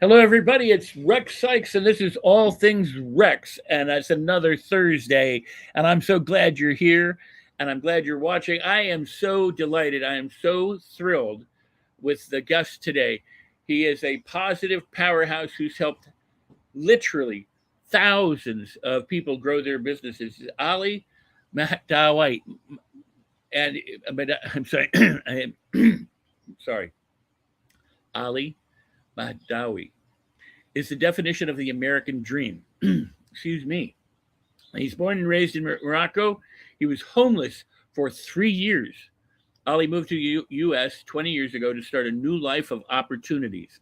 Hello, everybody. It's Rex Sikes, and this is All Things Rex, and it's another Thursday. And I'm so glad you're here, and I'm glad you're watching. I am so delighted. I am so thrilled with the guest today. He is a positive powerhouse who's helped literally thousands of people grow their businesses. Ali Mehdaoui, and I'm sorry, I am sorry, Ali Mehdaoui is the definition of the American dream. Excuse me. He's born and raised in Morocco. He was homeless for 3 years. Ali moved to U.S. 20 years ago to start a new life of opportunities.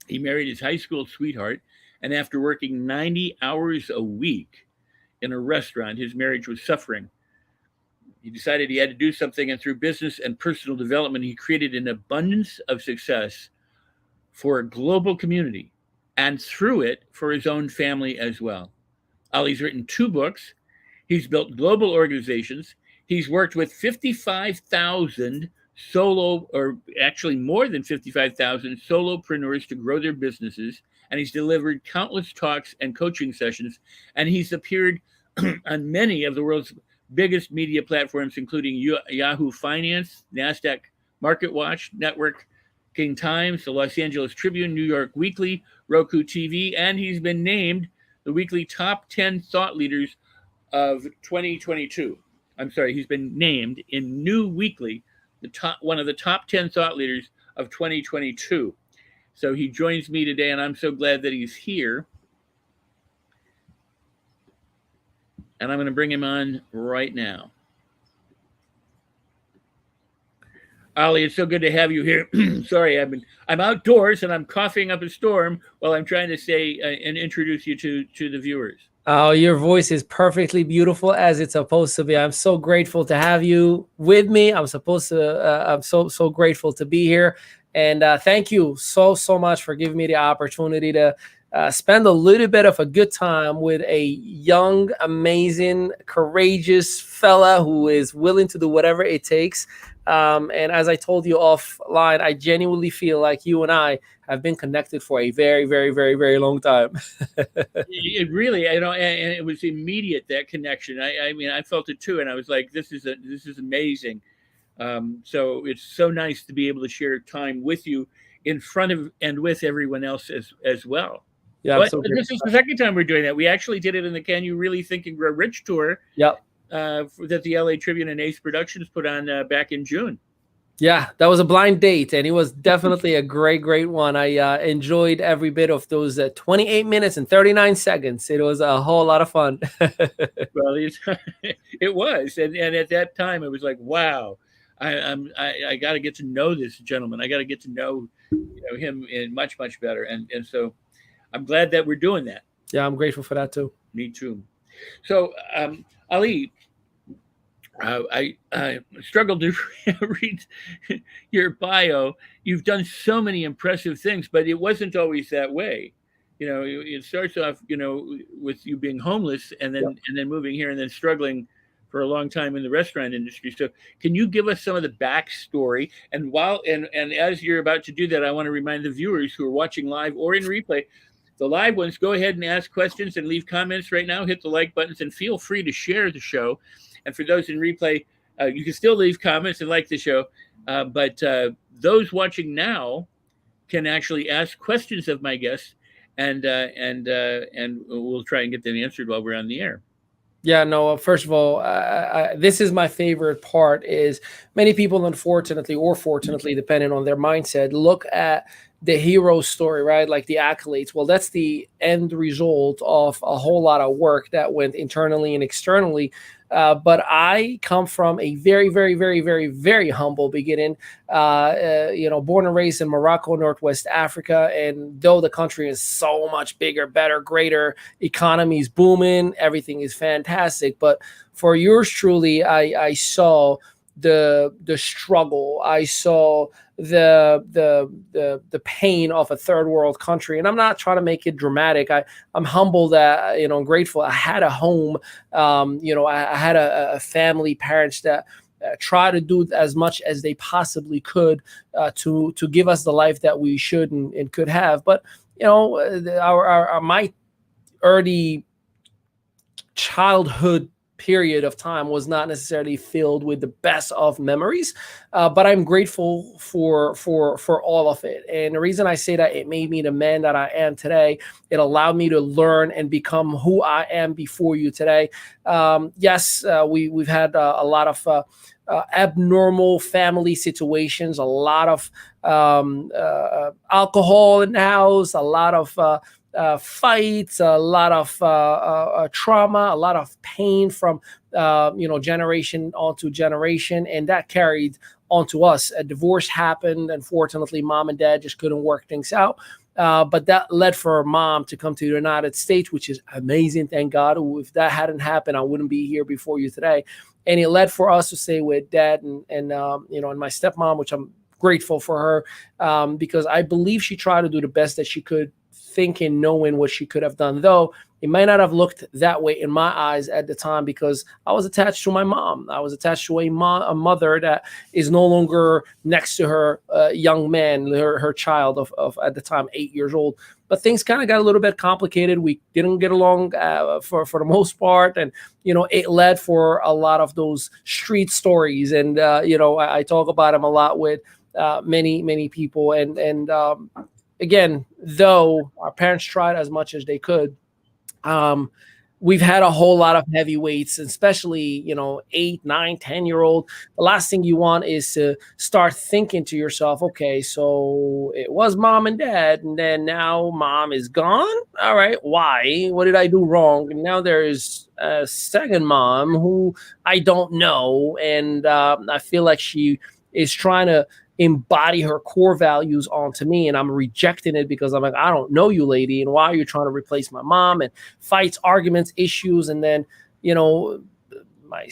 He married his high school sweetheart, and after working 90 hours a week in a restaurant, his marriage was suffering. He decided he had to do something, and through business and personal development, he created an abundance of success for a global community and through it for his own family as well. Ali's written 2 books. He's built global organizations. He's worked with 55,000 solo, or actually more than 55,000 solopreneurs to grow their businesses. And he's delivered countless talks and coaching sessions. And he's appeared on many of the world's biggest media platforms, including Yahoo Finance, Nasdaq Market Watch Network, King Times, the Los Angeles Tribune, New York Weekly, Roku TV, and he's been named the weekly top 10 thought leaders of 2022. I'm sorry, he's been named in New Weekly one of the top 10 thought leaders of 2022. So he joins me today, and I'm so glad that he's here. And I'm going to bring him on right now. Ali, it's so good to have you here. Sorry, I'm outdoors and I'm coughing up a storm while I'm trying to say and introduce you to the viewers. Oh, your voice is perfectly beautiful as it's supposed to be. I'm so grateful to have you with me. I'm so grateful to be here, and thank you so much for giving me the opportunity to spend a little bit of a good time with a young, amazing, courageous fella who is willing to do whatever it takes. And as I told you offline, I genuinely feel like you and I have been connected for a very, very, very, very long time. It really, and it was immediate, that connection. I mean, I felt it too, and I was like, this is amazing. So it's so nice to be able to share time with you in front of and with everyone else as well. Yeah, but this is the second time we're doing that. We actually did it in the Can You Really Think and Grow Rich tour. Yep. That the LA Tribune and Ace Productions put on back in June. Yeah, that was a blind date, and it was definitely a great one. I enjoyed every bit of those 28 minutes and 39 seconds. It was a whole lot of fun. Well, it was, and at that time, it was like, wow, I got to get to know this gentleman. I got to get to know him in much better, and so I'm glad that we're doing that. Yeah, I'm grateful for that too. Me too. So, Ali, I struggled to read your bio. You've done so many impressive things, but it wasn't always that way. It starts off, with you being homeless and then moving here and then struggling for a long time in the restaurant industry. So can you give us some of the backstory? And as you're about to do that, I want to remind the viewers who are watching live or in replay, the live ones, go ahead and ask questions and leave comments right now. Hit the like buttons and feel free to share the show. And for those in replay, you can still leave comments and like the show. But those watching now can actually ask questions of my guests, and we'll try and get them answered while we're on the air. Yeah, no, first of all, this is my favorite part. Is many people, unfortunately or fortunately, depending on their mindset, look at the hero story, right? Like the accolades. Well, that's the end result of a whole lot of work that went internally and externally. But I come from a very, very, very, very, very humble beginning, born and raised in Morocco, Northwest Africa. And though the country is so much bigger, better, greater, economy is booming, everything is fantastic. But for yours truly, I saw the struggle. I saw the pain of a third world country, and I'm not trying to make it dramatic. I'm humbled that I'm grateful. I had a home. I had a family, parents that try to do as much as they possibly could to give us the life that we should and could have. But my early childhood period of time was not necessarily filled with the best of memories, but I'm grateful for all of it. And the reason I say that, it made me the man that I am today. It allowed me to learn and become who I am before you today. Yes, we've had a lot of abnormal family situations, a lot of alcohol in the house, a lot of fights, a lot of trauma, a lot of pain from generation onto generation, and that carried onto us. A divorce happened. Unfortunately, mom and dad just couldn't work things out. But that led for mom to come to the United States, which is amazing. Thank God. If that hadn't happened, I wouldn't be here before you today. And it led for us to stay with dad and my stepmom, which I'm grateful for her, because I believe she tried to do the best that she could, thinking, knowing what she could have done, though it might not have looked that way in my eyes at the time, because I was attached to my mom. I was attached to a mother that is no longer next to her young man, her child of at the time 8 years old. But things kind of got a little bit complicated. We didn't get along for the most part, and it led for a lot of those street stories. And I talk about them a lot with many people, and again, though our parents tried as much as they could, we've had a whole lot of heavyweights, especially 8, 9, 10-year-old. The last thing you want is to start thinking to yourself, okay, so it was mom and dad, and then now mom is gone. All right, why? What did I do wrong? And now there's a second mom who I don't know, and I feel like she is trying to embody her core values onto me, and I'm rejecting it because I'm like, I don't know you, lady, and why are you trying to replace my mom? And fights, arguments, issues, and then my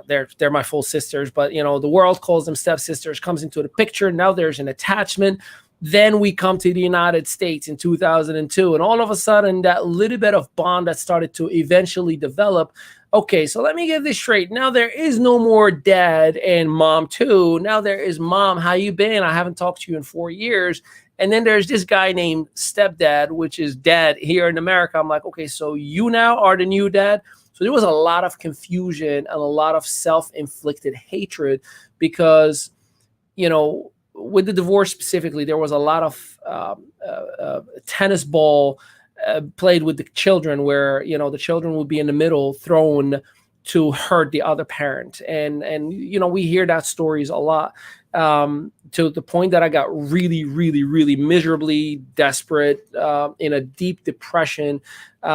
they're my full sisters, but the world calls them stepsisters, comes into the picture. Now there's an attachment. Then we come to the United States in 2002, and all of a sudden that little bit of bond that started to eventually develop. Okay, so let me get this straight. Now there is no more dad and mom too. Now there is mom. How you been? I haven't talked to you in 4 years. And then there's this guy named stepdad, which is dad here in America. I'm like, okay, so you now are the new dad. So there was a lot of confusion and a lot of self-inflicted hatred because, with the divorce specifically, there was a lot of tennis ball played with the children, where the children would be in the middle, thrown to hurt the other parent, and we hear that stories a lot, to the point that I got really, really, really miserably desperate, in a deep depression. When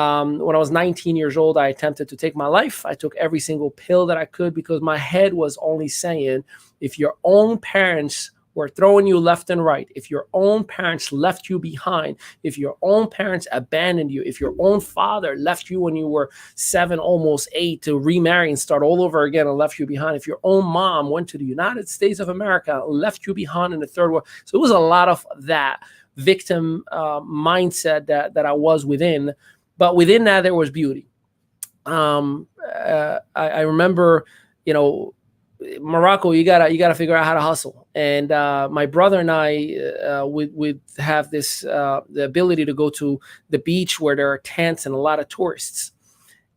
I was 19 years old, I attempted to take my life. I took every single pill that I could because my head was only saying, if your own parents were throwing you left and right, if your own parents left you behind, if your own parents abandoned you, if your own father left you when you were 7, almost 8, to remarry and start all over again and left you behind, if your own mom went to the United States of America and left you behind in the third world. So it was a lot of that victim mindset that I was within. But within that, there was beauty. I remember, Morocco, you gotta figure out how to hustle. And my brother and I would have this the ability to go to the beach where there are tents and a lot of tourists.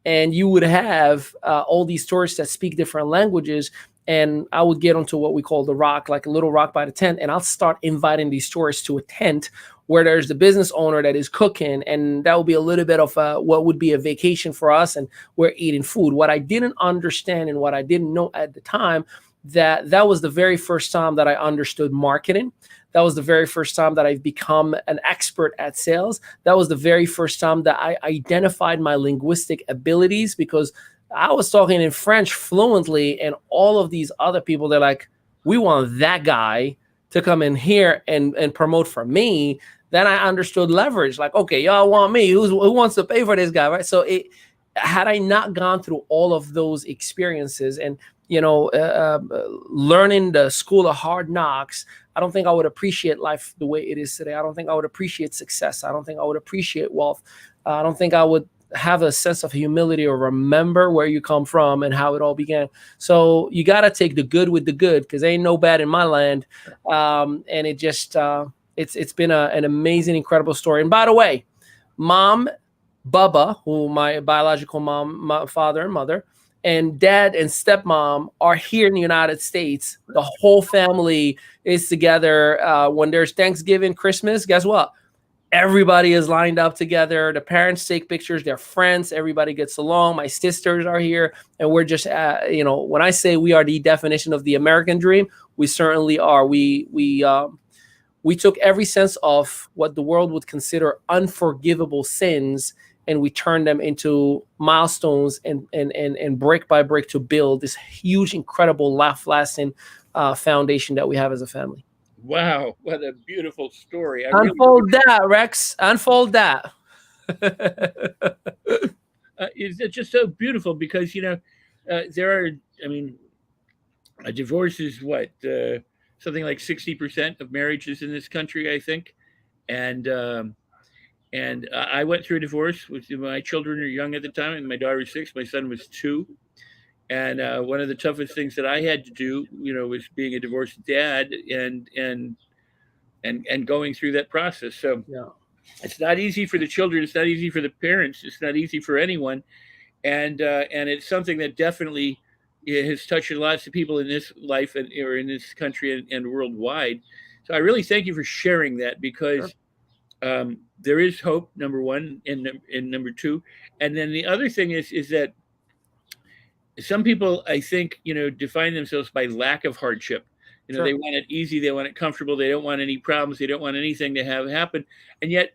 And you would have all these tourists that speak different languages. And I would get onto what we call the rock, like a little rock by the tent, and I'll start inviting these tourists to a tent where there's the business owner that is cooking, and that will be a little bit of what would be a vacation for us, and we're eating food. What I didn't understand and what I didn't know at the time, that was the very first time that I understood marketing. That was the very first time that I've become an expert at sales. That was the very first time that I identified my linguistic abilities, because I was talking in French fluently, and all of these other people, they're like, we want that guy to come in here and promote for me. Then I understood leverage. Like, okay, y'all want me. Who wants to pay for this guy, right? So had I not gone through all of those experiences and, learning the school of hard knocks, I don't think I would appreciate life the way it is today. I don't think I would appreciate success. I don't think I would appreciate wealth. I don't think I would have a sense of humility or remember where you come from and how it all began. So you got to take the good with the good, because ain't no bad in my land. And it just, it's been an amazing, incredible story. And by the way, Mom, Bubba, who my biological mom, my father and mother, and dad and stepmom are here in the United States. The whole family is together. When there's Thanksgiving, Christmas, guess what? Everybody is lined up together. The parents take pictures, their friends, everybody gets along. My sisters are here, and we're just, when I say we are the definition of the American dream, we certainly are. We took every sense of what the world would consider unforgivable sins, and we turned them into milestones and brick by brick to build this huge, incredible, lasting foundation that we have as a family. Wow, what a beautiful story. Unfold that, Rex. Unfold that. It's just so beautiful because, there are, a divorce is what, something like 60% of marriages in this country, I think. And I went through a divorce. My children are young at the time, and my daughter was 6, my son was 2. And one of the toughest things that I had to do, was being a divorced dad and going through that process. So it's not easy for the children. It's not easy for the parents. It's not easy for anyone. And it's something that definitely has touched lots of people in this life or in this country and worldwide. So I really thank you for sharing that, because there is hope, number one, and number two. And then the other thing is that some people, I think, define themselves by lack of hardship. Sure. They want it easy. They want it comfortable. They don't want any problems. They don't want anything to have happen. And yet,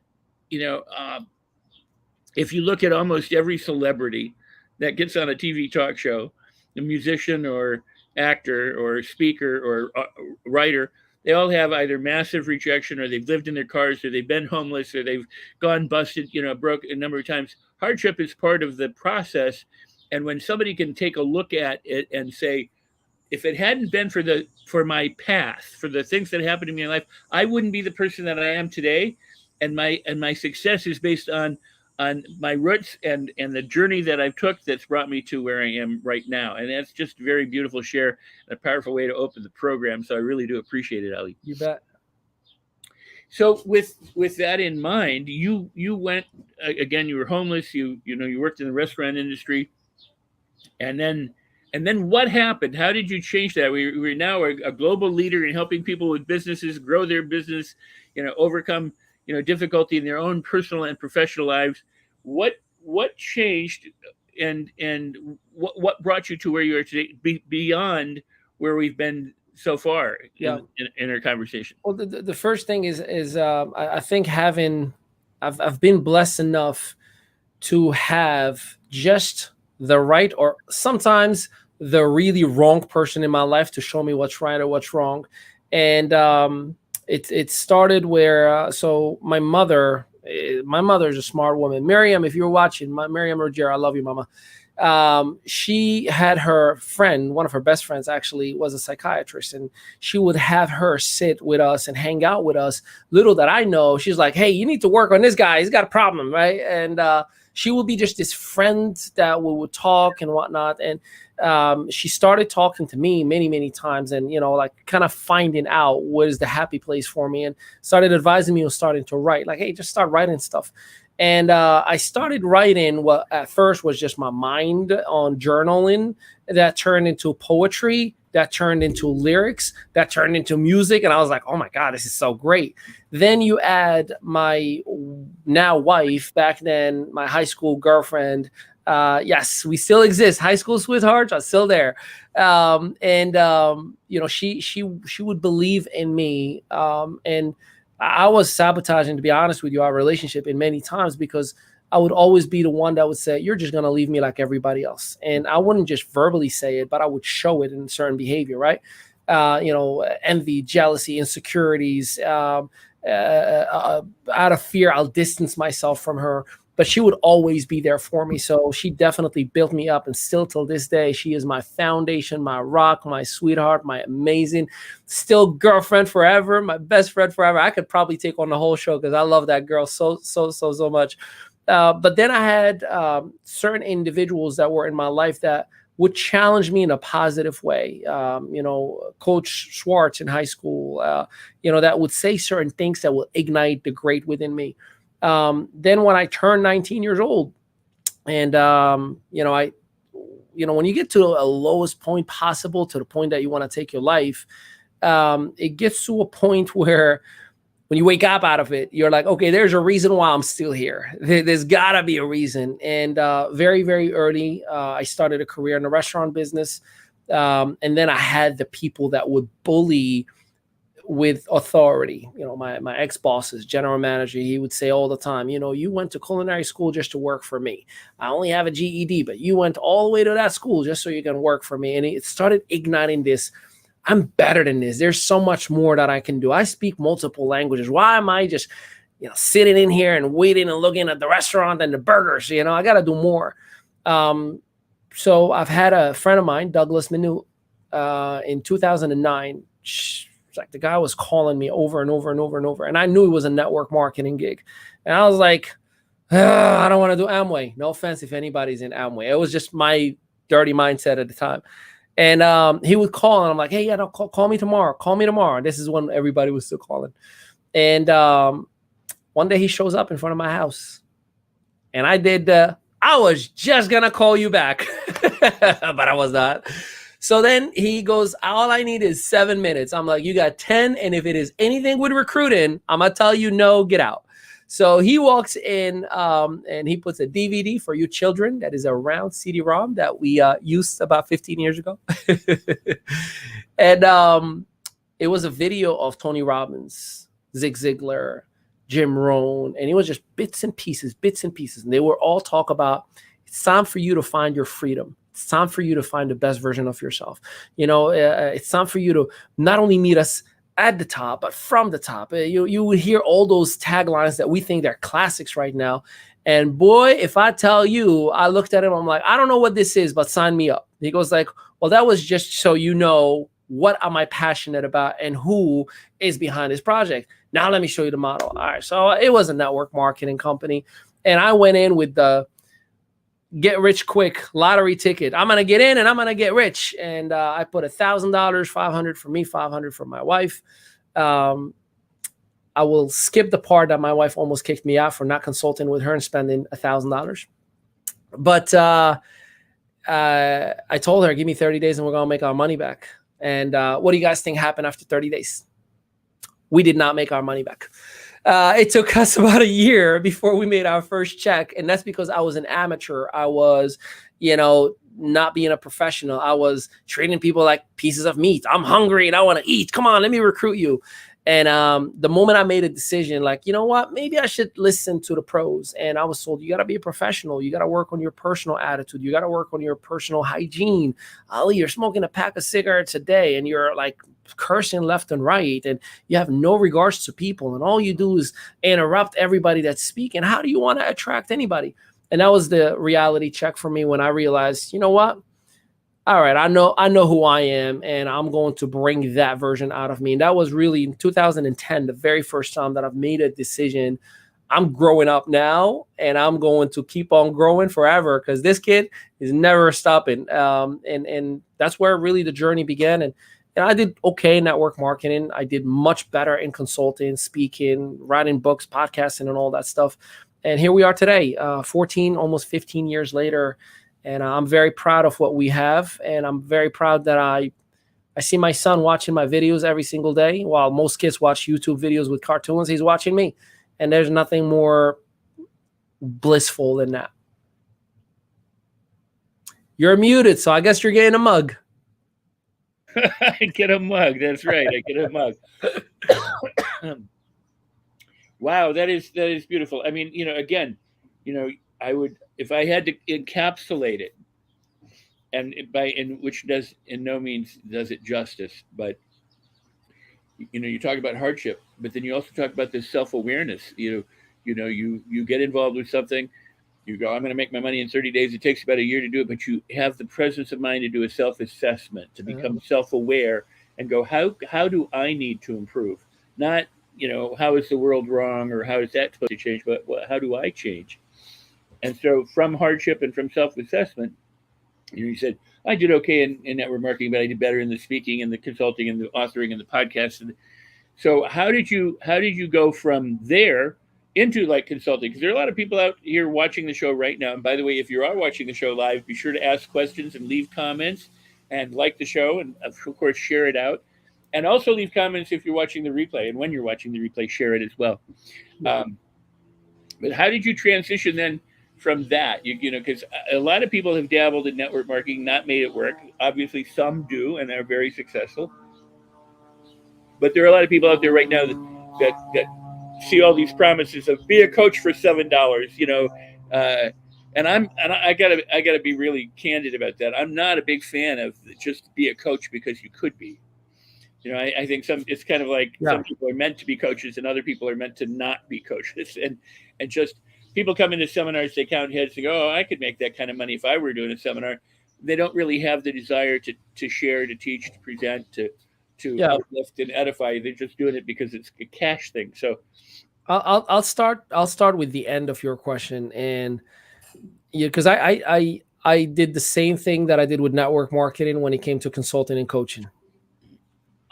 if you look at almost every celebrity that gets on a TV talk show, a musician or actor or speaker or writer, they all have either massive rejection, or they've lived in their cars, or they've been homeless, or they've gone busted, broke a number of times. Hardship is part of the process. And when somebody can take a look at it and say, if it hadn't been for my path, for the things that happened to me in life, I wouldn't be the person that I am today. And my success is based on my roots and the journey that I've took that's brought me to where I am right now. And that's just a very beautiful share and a powerful way to open the program. So I really do appreciate it, Ali. You bet. So with that in mind, you went, again, you were homeless, you worked in the restaurant industry. And then what happened? How did you change that? We're now a global leader in helping people with businesses grow their business, overcome, difficulty in their own personal and professional lives. What changed and what brought you to where you are today, beyond where we've been so far in our conversation? Well, the first thing is I think I've been blessed enough to have just the right, or sometimes the really wrong person in my life to show me what's right or what's wrong. And it started where, so my mother is a smart woman. Miriam, if you're watching, Miriam Rogera, I love you, mama. She had her friend, one of her best friends actually, was a psychiatrist, and she would have her sit with us and hang out with us. Little that I know, she's like, hey, you need to work on this guy. He's got a problem, right? And she would be just this friend that we would talk and whatnot. And she started talking to me many, many times, and, kind of finding out what is the happy place for me, and started advising me on starting to write, like, hey, just start writing stuff. And I started writing what at first was just my mind on journaling, that turned into poetry, that turned into lyrics, that turned into music. And I was like, oh my God, this is so great. Then you add my now wife, back then my high school girlfriend. Yes, we still exist. High school sweethearts are still there. She would believe in me. And I was sabotaging, to be honest with you, our relationship in many times, because I would always be the one that would say, you're just going to leave me like everybody else. And I wouldn't just verbally say it, but I would show it in certain behavior, right? Envy, jealousy, insecurities. Out of fear, I'll distance myself from her. But she would always be there for me. So she definitely built me up. And still till this day, she is my foundation, my rock, my sweetheart, my amazing, still girlfriend forever, my best friend forever. I could probably take on the whole show because I love that girl so much. But then I had certain individuals that were in my life that would challenge me in a positive way. Coach Schwartz in high school, that would say certain things that will ignite the great within me. Then when I turned 19 years old, and when you get to a lowest point possible, to the point that you want to take your life, it gets to a point where when you wake up out of it, you're like, okay, there's a reason why I'm still here. There's gotta be a reason. And very, very early, I started a career in the restaurant business. And then I had the people that would bully with authority. My ex-boss's general manager, he would say all the time, you went to culinary school just to work for me. I only have a GED, but you went all the way to that school just so you can work for me. And it started igniting this. I'm better than this. There's so much more that I can do. I speak multiple languages. Why am I just, sitting in here and waiting and looking at the restaurant and the burgers? I got to do more. So I've had a friend of mine, Douglas Minute, in 2009. Like the guy was calling me over and over and over and over. And I knew it was a network marketing gig. And I was like, I don't want to do Amway. No offense if anybody's in Amway. It was just my dirty mindset at the time. And he would call, and I'm like, hey, yeah, no, call me tomorrow. Call me tomorrow. This is when everybody was still calling. And one day he shows up in front of my house. And I was just going to call you back. But I was not. So then he goes, all I need is 7 minutes. I'm like, you got 10. And if it is anything with recruiting, I'm going to tell you, no, get out. So he walks in and he puts a DVD for you children. That is a round CD-ROM that we used about 15 years ago. And it was a video of Tony Robbins, Zig Ziglar, Jim Rohn. And it was just bits and pieces. And they were all talk about, it's time for you to find your freedom. It's time for you to find the best version of yourself. It's time for you to not only meet us at the top, but from the top. You would hear all those taglines that we think they're classics right now. And boy, if I tell you, I looked at him, I'm like, I don't know what this is, but sign me up. He goes like, well, that was just so you know what am I passionate about and who is behind this project. Now let me show you the model. All right, so it was a network marketing company. And I went in with the get rich quick lottery ticket. I'm going to get in and I'm going to get rich. And I put $1,000, $500 for me, $500 for my wife. I will skip the part that my wife almost kicked me out for not consulting with her and spending $1,000. But I told her, give me 30 days and we're going to make our money back. And what do you guys think happened after 30 days? We did not make our money back. It took us about a year before we made our first check. And that's because I was an amateur. I was, not being a professional. I was treating people like pieces of meat. I'm hungry and I want to eat. Come on, let me recruit you. And the moment I made a decision, like, you know what, maybe I should listen to the pros. And I was told, you got to be a professional. You got to work on your personal attitude. You got to work on your personal hygiene. Ali, you're smoking a pack of cigarettes a day and you're like cursing left and right. And you have no regards to people. And all you do is interrupt everybody that's speaking. How do you want to attract anybody? And that was the reality check for me when I realized, you know what? All right, I know who I am, and I'm going to bring that version out of me. And that was really in 2010, the very first time that I've made a decision. I'm growing up now, and I'm going to keep on growing forever because this kid is never stopping. And that's where really the journey began. And I did okay in network marketing. I did much better in consulting, speaking, writing books, podcasting, and all that stuff. And here we are today, 14, almost 15 years later. And I'm very proud of what we have. And I'm very proud that I see my son watching my videos every single day. While most kids watch YouTube videos with cartoons, he's watching me. And there's nothing more blissful than that. You're muted, so I guess you're getting a mug. I get a mug. That's right. I get a mug. Wow, that is beautiful. I mean, again, I would, if I had to encapsulate it, and which does in no means does it justice, but you talk about hardship, but then you also talk about this self-awareness. You get involved with something, you go, I'm going to make my money in 30 days. It takes about a year to do it, but you have the presence of mind to do a self-assessment, to become self-aware, and go, how do I need to improve? Not how is the world wrong or how is that supposed to change, but how do I change? And so from hardship and from self-assessment, you said, I did okay in network marketing, but I did better in the speaking and the consulting and the authoring and the podcast. And so how did you go from there into like consulting? Because there are a lot of people out here watching the show right now. And by the way, if you are watching the show live, be sure to ask questions and leave comments and like the show and of course share it out. And also leave comments if you're watching the replay. And when you're watching the replay, share it as well. But how did you transition then from that? You know, because a lot of people have dabbled in network marketing, not made it work. Obviously, some do, and they're very successful. But there are a lot of people out there right now that see all these promises of be a coach for $7, you know. And I gotta be really candid about that. I'm not a big fan of just be a coach because you could be. You know, I think it's kind of like some people are meant to be coaches and other people are meant to not be coaches. And just people come into seminars, they count heads and go, oh, I could make that kind of money if I were doing a seminar. They don't really have the desire to share, to teach, to present, to uplift and edify. They're just doing it because it's a cash thing. So I'll start with the end of your question. And because I did the same thing that I did with network marketing when it came to consulting and coaching.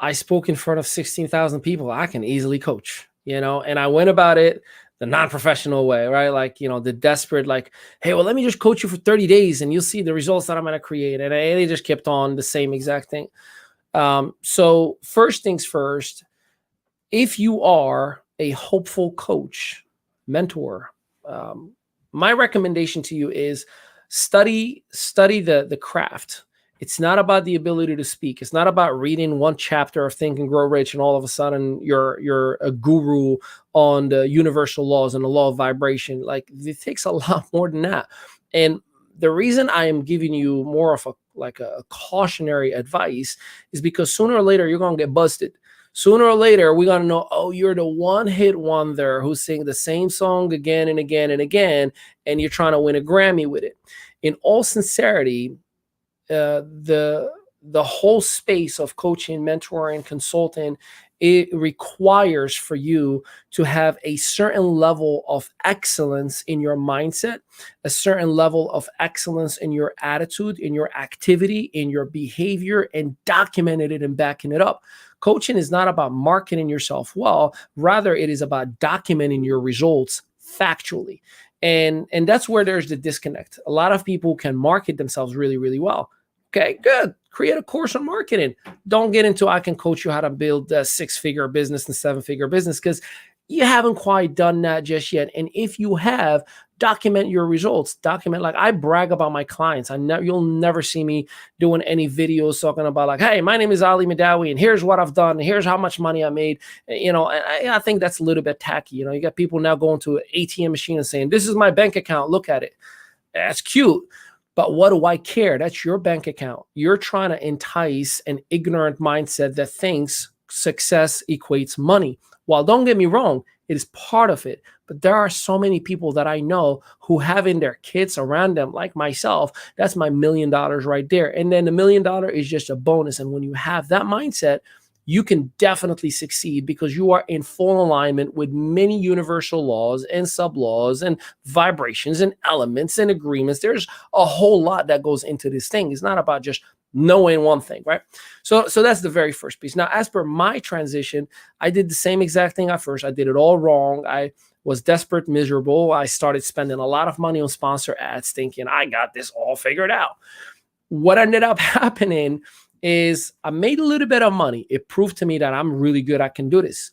I spoke in front of 16,000 people. I can easily coach, you know, and I went about it the non-professional way, right? Like, you know, the desperate, like, hey, well, let me just coach you for 30 days and you'll see the results that I'm going to create. And they just kept on the same exact thing. So first things first, if you are a hopeful coach, mentor, my recommendation to you is study the craft. It's not about the ability to speak. It's not about reading one chapter of Think and Grow Rich and all of a sudden you're a guru on the universal laws and the law of vibration. Like, it takes a lot more than that. And the reason I am giving you more of a cautionary advice is because sooner or later you're going to get busted. Sooner or later, we're going to know, oh, you're the one-hit wonder who's singing the same song again and again and again, and you're trying to win a Grammy with it. In all sincerity, the whole space of coaching, mentoring, consulting, it requires for you to have a certain level of excellence in your mindset, a certain level of excellence in your attitude, in your activity, in your behavior, and documenting it and backing it up. Coaching is not about marketing yourself well, rather it is about documenting your results factually. And that's where there's the disconnect. A lot of people can market themselves really, really well. Okay, good. Create a course on marketing. Don't get into, I can coach you how to build a 6-figure business and 7-figure business, because you haven't quite done that just yet. And if you have, document your results. Document, like I brag about my clients. You'll never see me doing any videos talking about like, hey, my name is Ali Mehdaoui and here's what I've done. And here's how much money I made. You know, and I think that's a little bit tacky. You know, you got people now going to an ATM machine and saying, this is my bank account. Look at it. That's cute. But what do I care? That's your bank account. You're trying to entice an ignorant mindset that thinks success equates money. Well, don't get me wrong, it is part of it. But there are so many people that I know who having their kids around them, like myself, that's my $1 million right there. And then the $1 million is just a bonus. And when you have that mindset, you can definitely succeed because you are in full alignment with many universal laws and sub-laws and vibrations and elements and agreements. There's a whole lot that goes into this thing. It's not about just knowing one thing, right? So that's the very first piece. Now, as per my transition, I did the same exact thing at first. I did it all wrong. I was desperate, miserable. I started spending a lot of money on sponsor ads thinking I got this all figured out. What ended up happening is I made a little bit of money. It proved to me that I'm really good. I can do this.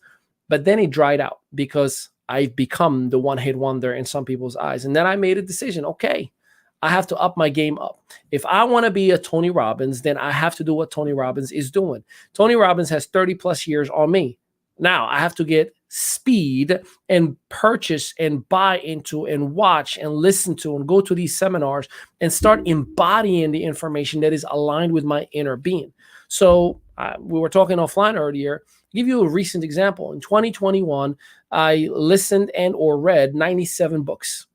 But then it dried out because I've become the one-hit wonder in some people's eyes. And then I made a decision. Okay, I have to up my game up. If I want to be a Tony Robbins, then I have to do what Tony Robbins is doing. Tony Robbins has 30 plus years on me. Now I have to get speed and purchase and buy into and watch and listen to and go to these seminars and start embodying the information that is aligned with my inner being. So we were talking offline earlier. I'll give you a recent example. In 2021, I listened and or read 97 books.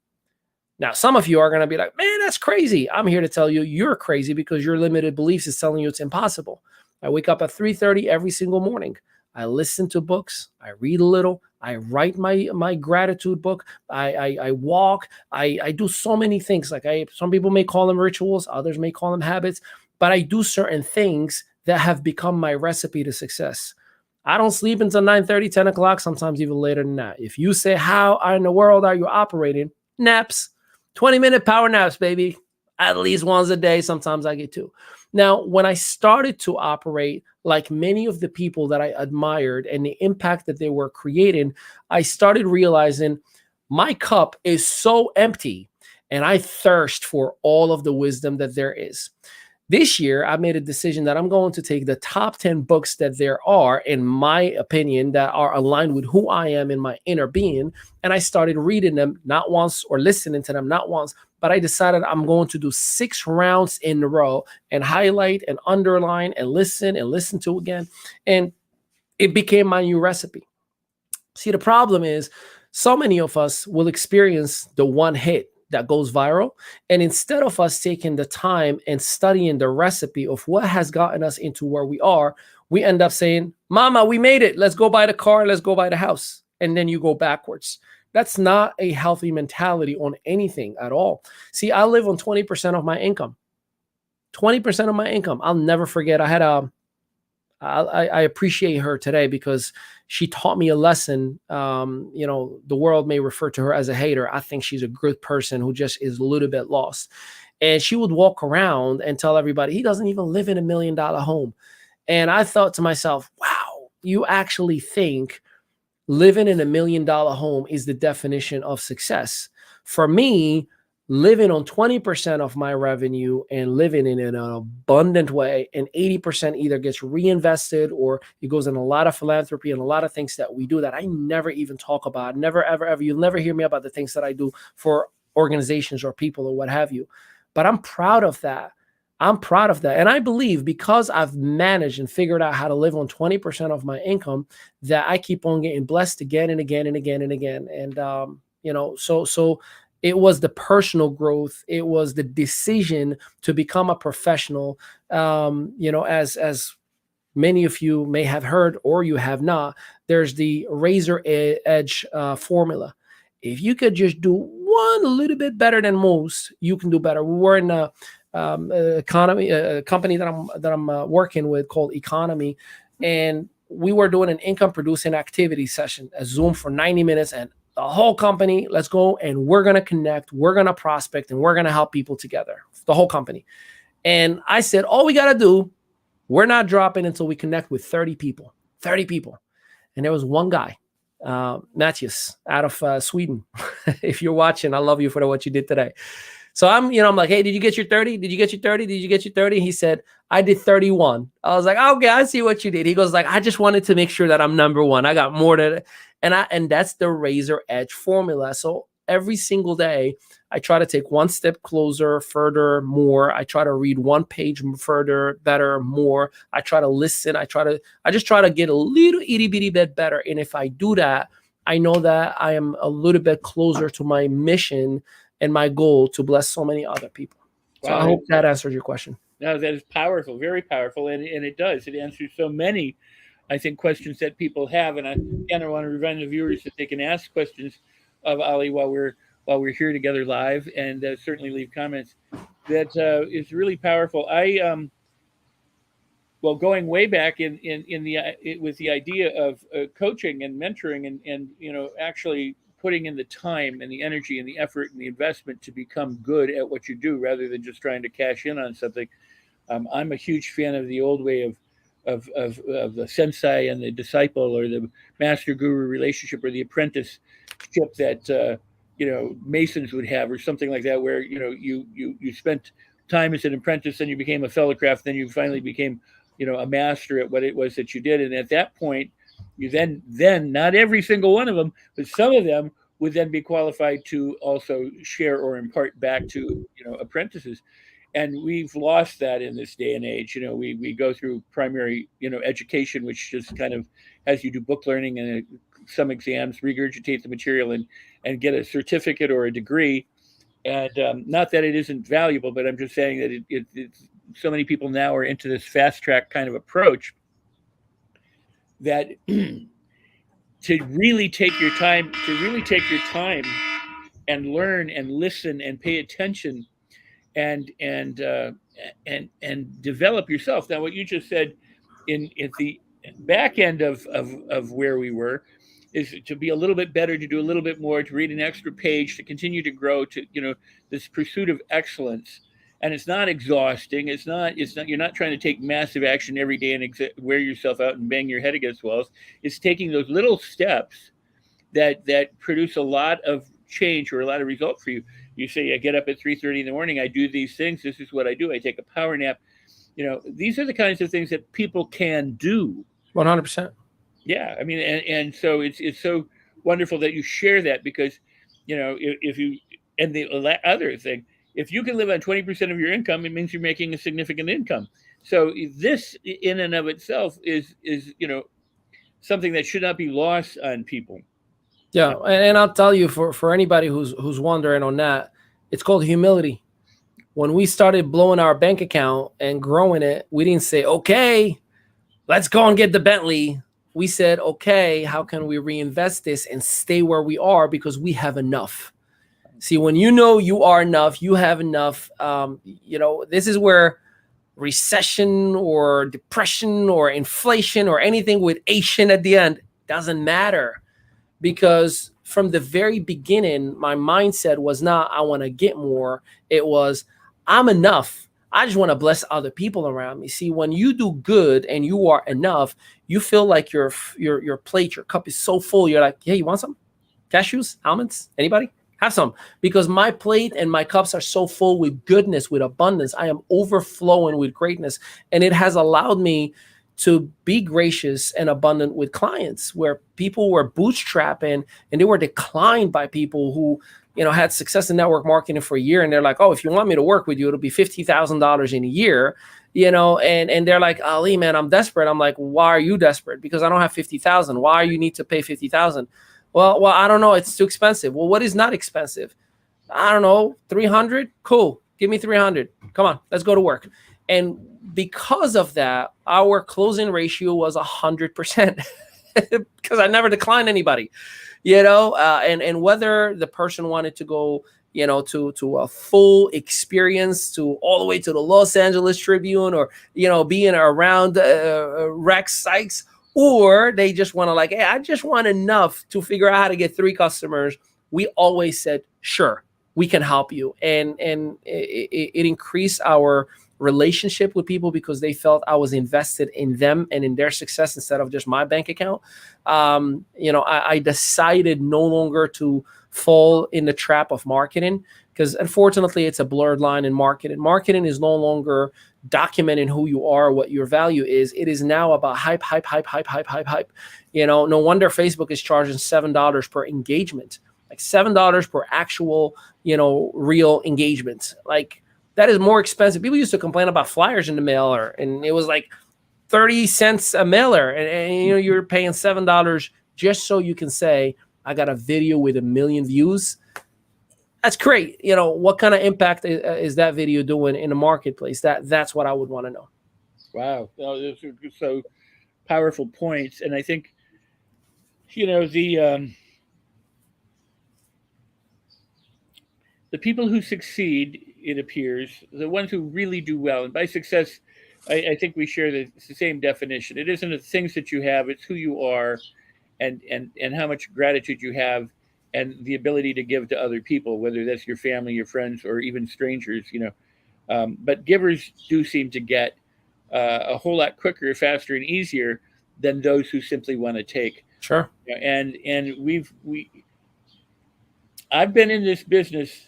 Now, some of you are going to be like, man, that's crazy. I'm here to tell you you're crazy because your limited beliefs is telling you it's impossible. I wake up at 3:30 every single morning. I listen to books. I read a little. I write my gratitude book. I walk. I do so many things. Like some people may call them rituals. Others may call them habits. But I do certain things that have become my recipe to success. I don't sleep until 9:30, 10 o'clock, sometimes even later than that. If you say, how in the world are you operating? Naps, 20-minute power naps, baby. At least once a day. Sometimes I get two. Now, when I started to operate like many of the people that I admired and the impact that they were creating, I started realizing my cup is so empty and I thirst for all of the wisdom that there is. This year, I made a decision that I'm going to take the top 10 books that there are, in my opinion, that are aligned with who I am in my inner being. And I started reading them not once or listening to them not once, but I decided I'm going to do 6 rounds in a row and highlight and underline and listen to again. And it became my new recipe. See, the problem is so many of us will experience the one hit that goes viral. And instead of us taking the time and studying the recipe of what has gotten us into where we are, we end up saying, Mama, we made it. Let's go buy the car. Let's go buy the house. And then you go backwards. That's not a healthy mentality on anything at all. See, I live on 20% of my income. 20% of my income. I'll never forget. I appreciate her today because she taught me a lesson. The world may refer to her as a hater. I think she's a good person who just is a little bit lost. And she would walk around and tell everybody he doesn't even live in $1 million home. And I thought to myself, wow, you actually think living in $1 million home is the definition of success. For me, living on 20% of my revenue and living in an abundant way, and 80% either gets reinvested or it goes in a lot of philanthropy and a lot of things that we do that I never even talk about. Never, ever, ever. You'll never hear me about the things that I do for organizations or people or what have you. But I'm proud of that. I'm proud of that. And I believe because I've managed and figured out how to live on 20% of my income, that I keep on getting blessed again and again and again and again. And, so it was the personal growth. It was the decision to become a professional. As many of you may have heard or you have not, there's the razor edge formula. If you could just do one a little bit better than most, you can do better. We were in a company that I'm working with called Economy, and we were doing an income producing activity session, a Zoom for 90 minutes, and the whole company, let's go and we're going to connect, we're going to prospect, and we're going to help people together, the whole company. And I said, all we got to do, we're not dropping until we connect with 30 people. And there was one guy, Matthias, out of Sweden. If you're watching, I love you for what you did today. So I'm like, hey, did you get your 30? Did you get your 30? Did you get your 30? He said, I did 31. I was like, okay, I see what you did. He goes like, I just wanted to make sure that I'm number one. I got more than, and that's the razor edge formula. So every single day I try to take one step closer, further, more. I try to read one page further, better, more. I try to listen. I just try to get a little itty bitty bit better. And if I do that, I know that I am a little bit closer to my mission and my goal to bless so many other people. So wow. I hope that answers your question. No, that is powerful, very powerful. And it does. It answers so many, I think, questions that people have. And I want to remind the viewers that they can ask questions of Ali while we're here together live, and certainly leave comments. That is really powerful. Going way back with the idea of coaching and mentoring and actually putting in the time and the energy and the effort and the investment to become good at what you do rather than just trying to cash in on something. I'm a huge fan of the old way of the sensei and the disciple, or the master guru relationship, or the apprenticeship that masons would have, or something like that, where you spent time as an apprentice, then you became a fellow craft, then you finally became a master at what it was that you did. And at that point, you then not every single one of them, but some of them would then be qualified to also share or impart back to apprentices. And we've lost that in this day and age. We go through primary education, which just kind of has you do book learning and some exams, regurgitate the material, and get a certificate or a degree. And not that it isn't valuable, but I'm just saying that it's so many people now are into this fast track kind of approach that to really take your time, and learn and listen and pay attention and develop yourself. Now, what you just said in at the back end of where we were is to be a little bit better, to do a little bit more, to read an extra page, to continue to grow, to this pursuit of excellence. And it's not exhausting. It's not. You're not trying to take massive action every day and wear yourself out and bang your head against walls. It's taking those little steps that produce a lot of change or a lot of result for you. You say, I get up at 3:30 in the morning, I do these things, this is what I do, I take a power nap. These are the kinds of things that people can do. 100%. Yeah, I mean, and so it's so wonderful that you share that, because if you, and the other thing, if you can live on 20% of your income, it means you're making a significant income. So this in and of itself is something that should not be lost on people. Yeah, and I'll tell you, for anybody who's wondering on that, it's called humility. When we started blowing our bank account and growing it, we didn't say, okay, let's go and get the Bentley. We said, okay, how can we reinvest this and stay where we are, because we have enough. See, when you are enough, you have enough. This is where recession or depression or inflation or anything with Asian at the end doesn't matter. Because from the very beginning, my mindset was not, I want to get more. It was, I'm enough. I just want to bless other people around me. See, when you do good and you are enough, you feel like your plate, your cup is so full. You're like, hey, you want some? Cashews, almonds, anybody? Have some. Because my plate and my cups are so full with goodness, with abundance. I am overflowing with greatness. And it has allowed me to be gracious and abundant with clients, where people were bootstrapping and they were declined by people who, had success in network marketing for a year. And they're like, oh, if you want me to work with you, it'll be $50,000 in a year, and they're like, Ali, man, I'm desperate. I'm like, why are you desperate? Because I don't have 50,000. Why you need to pay 50,000? Well, I don't know. It's too expensive. Well, what is not expensive? I don't know. 300. Cool. Give me 300. Come on, let's go to work. And because of that, our closing ratio was 100% because I never declined anybody, and whether the person wanted to go, to a full experience, to all the way to the Los Angeles Tribune, or, being around Rex Sikes, or they just want to like, hey, I just want enough to figure out how to get 3 customers. We always said, sure, we can help you. And it increased our relationship with people because they felt I was invested in them and in their success instead of just my bank account. I decided no longer to fall in the trap of marketing, because unfortunately it's a blurred line in marketing. Marketing is no longer documenting who you are, what your value is. It is now about hype. No wonder Facebook is charging $7 per engagement, like $7 per actual, real engagement. Like, that is more expensive. People used to complain about flyers in the mailer, and it was like 30 cents a mailer. And you're paying $7 just so you can say, I got a video with 1 million views. That's great. What kind of impact is that video doing in the marketplace? That's what I would want to know. Wow. Those are so powerful points. And I think, the people who succeed, it appears, the ones who really do well, and by success, I think we share the same definition. It isn't the things that you have; it's who you are, and how much gratitude you have, and the ability to give to other people, whether that's your family, your friends, or even strangers. But givers do seem to get a whole lot quicker, faster, and easier than those who simply want to take. Sure. And I've been in this business,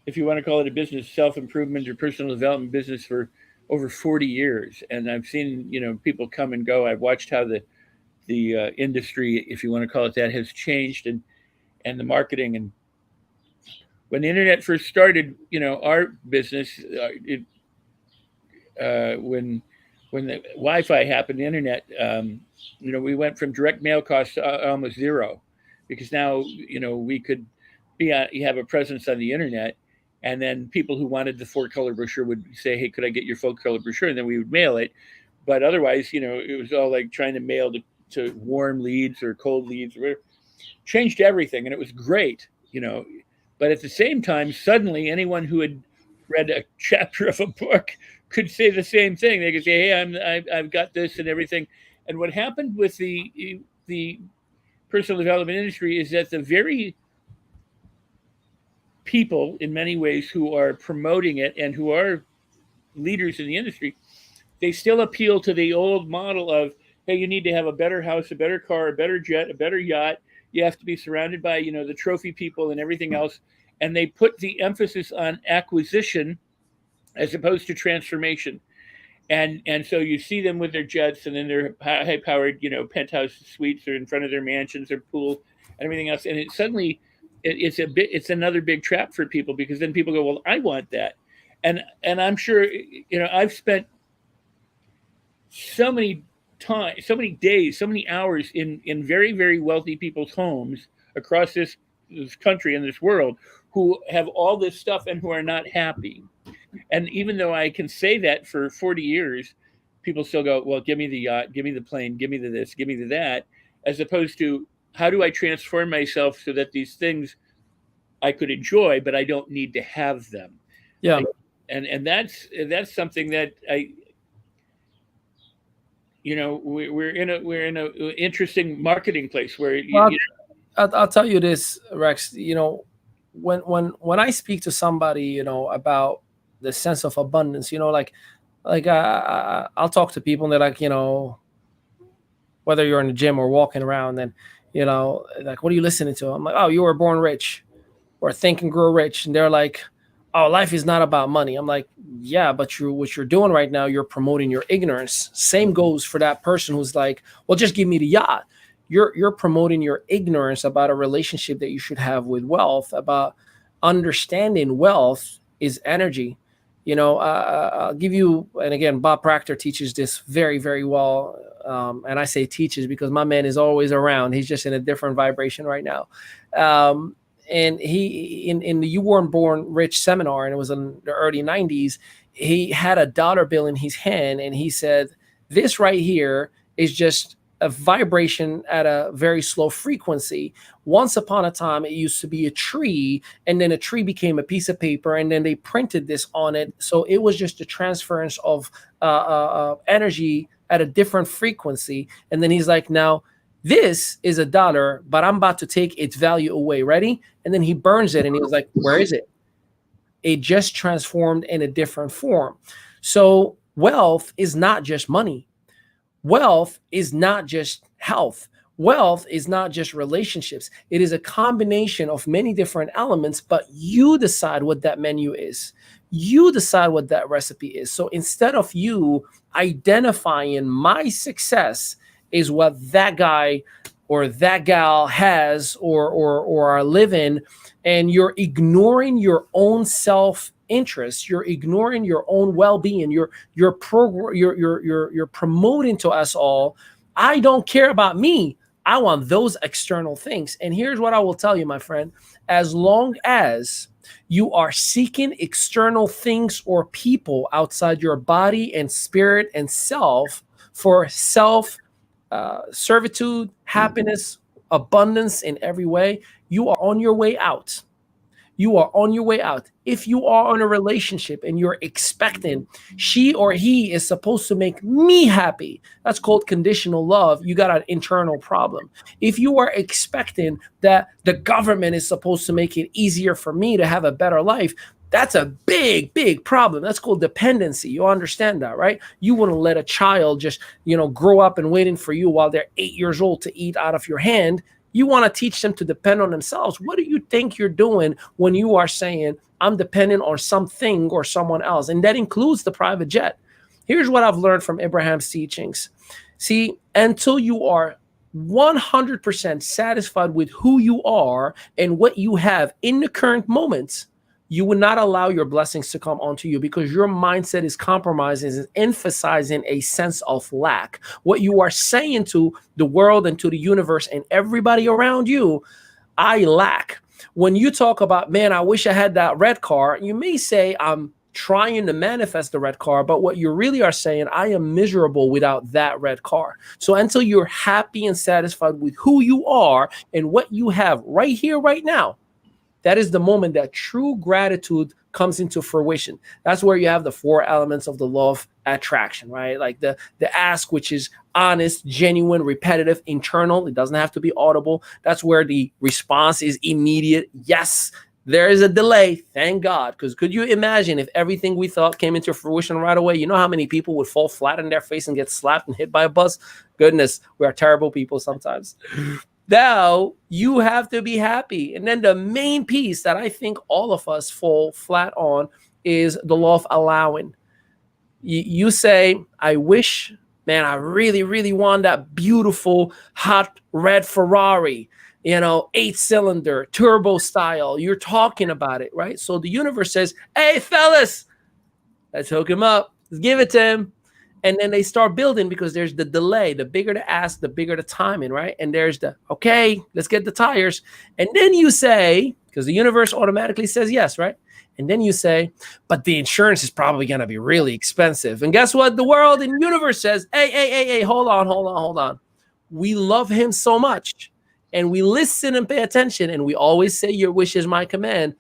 if you want to call it a business, self-improvement or personal development business, for over 40 years. And I've seen, people come and go. I've watched how the industry, if you want to call it that, has changed, and the marketing. And when the internet first started, our business, when the Wi-Fi happened, the internet, we went from direct mail costs to almost zero, because now, we could you have a presence on the internet. And then people who wanted the 4-color brochure would say, hey, could I get your 4-color brochure? And then we would mail it. But otherwise, it was all like trying to mail to warm leads or cold leads, or whatever. Changed everything, and it was great, you know. But at the same time, suddenly anyone who had read a chapter of a book could say the same thing. They could say, "Hey, I've got this and everything." And what happened with the personal development industry is that the very people, in many ways, who are promoting it and who are leaders in the industry, they still appeal to the old model of, hey, you need to have a better house, a better car, a better jet, a better yacht. You have to be surrounded by, you know, the trophy people and everything else. And they put the emphasis on acquisition as opposed to transformation. And so you see them with their jets and then their high powered, you know, penthouse suites, or in front of their mansions, their pool, and everything else. And it's another big trap for people, because then people go, well, I want that. And I'm sure, you know, I've spent so many days, so many hours in very, very wealthy people's homes across this country and this world, who have all this stuff and who are not happy. And even though I can say that for 40 years, people still go, well, give me the yacht, give me the plane, give me the this, give me the that, as opposed to, how do I transform myself so that these things I could enjoy, but I don't need to have them. Yeah. And that's something that we're in a interesting marketing place where I'll tell you this, Rex. When I speak to somebody, about the sense of abundance, I'll talk to people and they're like, whether you're in the gym or walking around, and like, what are you listening to? I'm like, oh, you were born rich, or Think and Grow Rich, and they're like, oh, life is not about money. I'm like, yeah, but what you're doing right now, you're promoting your ignorance. Same goes for that person who's like, well, just give me the yacht. You're promoting your ignorance about a relationship that you should have with wealth, about understanding wealth is energy. I'll give you, and again, Bob Proctor teaches this very, very well. And I say teaches because my man is always around. He's just in a different vibration right now. And he, in the You Weren't Born Rich seminar, and it was in the early 90s, he had a dollar bill in his hand, and he said, this right here is just a vibration at a very slow frequency. Once upon a time, it used to be a tree, and then a tree became a piece of paper, and then they printed this on it. So it was just a transference of energy at a different frequency. And then he's like, now, this is $1, but I'm about to take its value away. Ready? And then he burns it, and he was like, where is it? It just transformed in a different form. So wealth is not just money. Wealth is not just health. Wealth is not just relationships. It is a combination of many different elements, but you decide what that menu is. You decide what that recipe is. So instead of you identifying my success is what that guy or that gal has or are living, and you're ignoring your own self-interest, you're ignoring your own well-being, you're promoting to us all, I don't care about me, I want those external things. And here's what I will tell you, my friend, as long as you are seeking external things or people outside your body and spirit and self for servitude, happiness, abundance in every way, you are on your way out. You are on your way out. If you are in a relationship and you're expecting she or he is supposed to make me happy, that's called conditional love. You got an internal problem. If you are expecting that the government is supposed to make it easier for me to have a better life, that's a big, big problem. That's called dependency. You understand that, right? You wouldn't let a child just, grow up and waiting for you while they're 8 years old to eat out of your hand. You want to teach them to depend on themselves. What do you think you're doing when you are saying, I'm dependent on something or someone else? And that includes the private jet. Here's what I've learned from Abraham's teachings. See, until you are 100% satisfied with who you are and what you have in the current moments, you will not allow your blessings to come onto you, because your mindset is compromising, is emphasizing a sense of lack. What you are saying to the world and to the universe and everybody around you, I lack. When you talk about, man, I wish I had that red car, you may say, I'm trying to manifest the red car, but what you really are saying, I am miserable without that red car. So until you're happy and satisfied with who you are and what you have right here, right now, that is the moment that true gratitude comes into fruition. That's where you have the 4 elements of the law of attraction, right? Like the ask, which is honest, genuine, repetitive, internal. It doesn't have to be audible. That's where the response is immediate. Yes, there is a delay. Thank God. Because could you imagine if everything we thought came into fruition right away? You know how many people would fall flat on their face and get slapped and hit by a bus? Goodness, we are terrible people sometimes. Now you have to be happy. And then the main piece that I think all of us fall flat on is the law of allowing. You say, I wish, man, I really, really want that beautiful, hot red Ferrari, 8-cylinder, turbo style. You're talking about it, right? So the universe says, hey, fellas, let's hook him up. Let's give it to him. And then they start building because there's the delay. The bigger the ask, the bigger the timing, right? And there's okay, let's get the tires. And then you say, because the universe automatically says yes, right? And then you say, but the insurance is probably going to be really expensive. And guess what? The world and universe says, hey, hold on. We love him so much. And we listen and pay attention. And we always say, your wish is my command.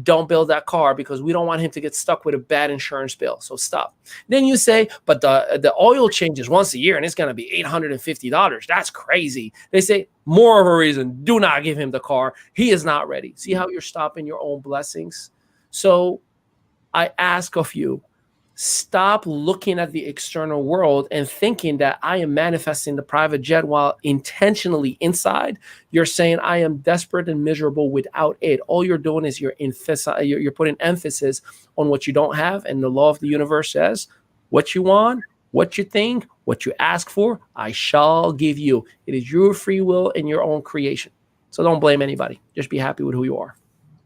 Don't build that car because we don't want him to get stuck with a bad insurance bill. So stop. Then you say, but the oil changes once a year and it's going to be $850. That's crazy. They say, more of a reason, do not give him the car. He is not ready. See how you're stopping your own blessings? So I ask of you, stop looking at the external world and thinking that I am manifesting the private jet while intentionally inside you're saying I am desperate and miserable without it. All you're doing is you're putting emphasis on what you don't have. And the law of the universe says what you want, what you think, what you ask for, I shall give you. It is your free will and your own creation. So don't blame anybody. Just be happy with who you are.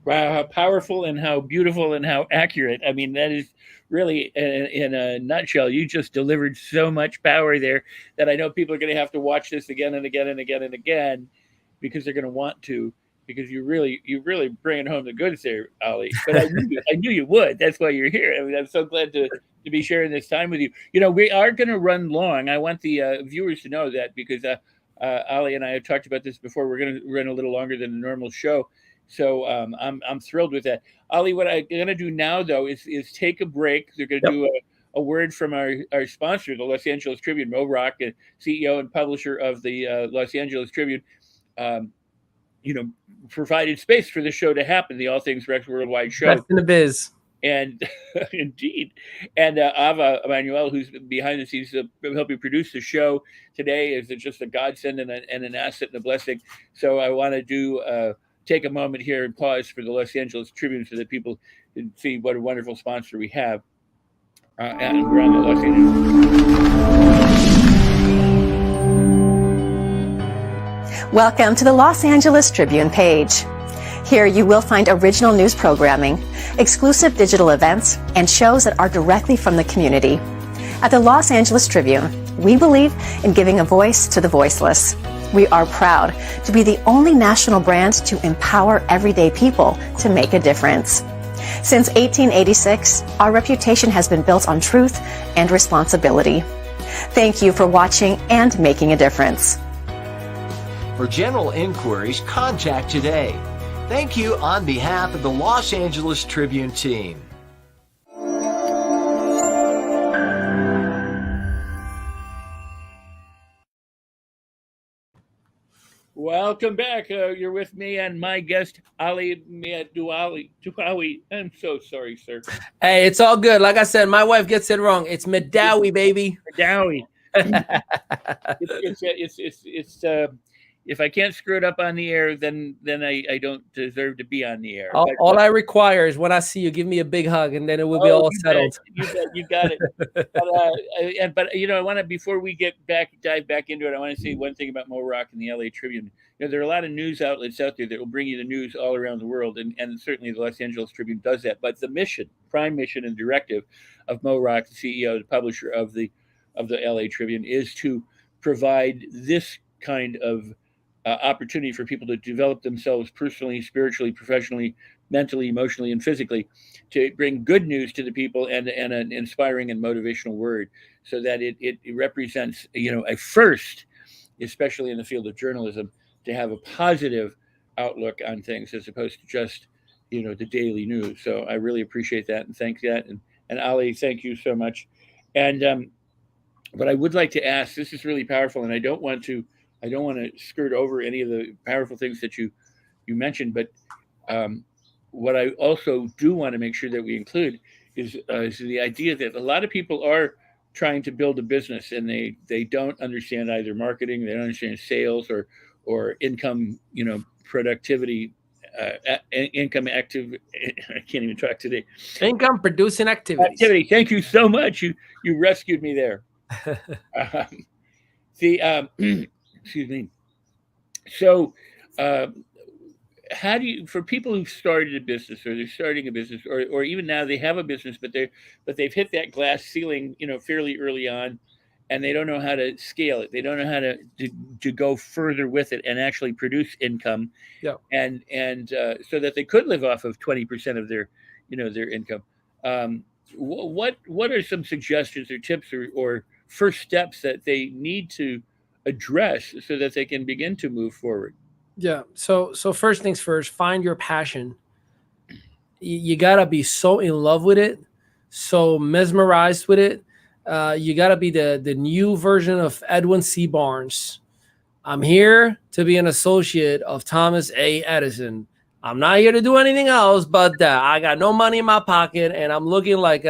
Wow, how powerful and how beautiful and how accurate. I mean, that is really, in a nutshell, you just delivered so much power there that I know people are going to have to watch this again and again and again and again because they're going to want to, because you really bringing home the goods there, Ali. But I knew you would. That's why you're here. I mean, I'm so glad to be sharing this time with you. We are going to run long. I want the viewers to know that because Ali and I have talked about this before. We're going to run a little longer than the normal show. So I'm thrilled with that. Ali, what I'm going to do now, though, is take a break. They're going to do a word from our sponsor, the Los Angeles Tribune. Mo Rock, CEO and publisher of the Los Angeles Tribune, provided space for the show to happen, the All Things Rex Worldwide show. Best in the biz. And indeed. And Ava Emanuel, who's behind the scenes helping produce the show today, is just a godsend and an asset and a blessing. So I want to do... take a moment here and pause for the Los Angeles Tribune so that people can see what a wonderful sponsor we have. And we're on the Los Angeles. Welcome to the Los Angeles Tribune page. Here you will find original news programming, exclusive digital events, and shows that are directly from the community. At the Los Angeles Tribune, we believe in giving a voice to the voiceless. We are proud to be the only national brand to empower everyday people to make a difference. Since 1886, our reputation has been built on truth and responsibility. Thank you for watching and making a difference. For general inquiries, contact today. Thank you on behalf of the Los Angeles Tribune team. Welcome back. You're with me and my guest, Ali Mehdaoui. I'm so sorry, sir. Hey, it's all good. Like I said, my wife gets it wrong. It's Mehdaoui, baby. Mehdaoui. It's if I can't screw it up on the air, then I don't deserve to be on the air. All I require is when I see you, give me a big hug, and then it will be all settled. You got it. But I want to, before we dive back into it, I want to say one thing about Mo Rock and the LA Tribune. There are a lot of news outlets out there that will bring you the news all around the world, and certainly the Los Angeles Tribune does that. But the prime mission and directive of Mo Rock, the CEO, the publisher of the LA Tribune, is to provide this kind of opportunity for people to develop themselves personally, spiritually, professionally, mentally, emotionally, and physically, to bring good news to the people and an inspiring and motivational word, so that it represents, a first, especially in the field of journalism, to have a positive outlook on things as opposed to just, the daily news. So I really appreciate that and thank that. And Ali, thank you so much. And but I would like to ask, this is really powerful, and I don't want to skirt over any of the powerful things that you mentioned, but what I also do want to make sure that we include is the idea that a lot of people are trying to build a business, and they don't understand either marketing, they don't understand sales or income, productivity, income active. I can't even talk today. Income producing activities. Thank you so much. You rescued me there. Excuse me. So, how do you, for people who've started a business, or they're starting a business, or even now they have a business, but they've hit that glass ceiling, fairly early on, and they don't know how to scale it. They don't know how to go further with it and actually produce income, and so that they could live off of 20% of their, their income. What are some suggestions or tips or first steps that they need to address so that they can begin to move forward? Yeah. So first things first, find your passion. You gotta be so in love with it, so mesmerized with it. You gotta be the new version of Edwin C. Barnes. I'm here to be an associate of Thomas A. Edison. I'm not here to do anything else, but I got no money in my pocket, and I'm looking like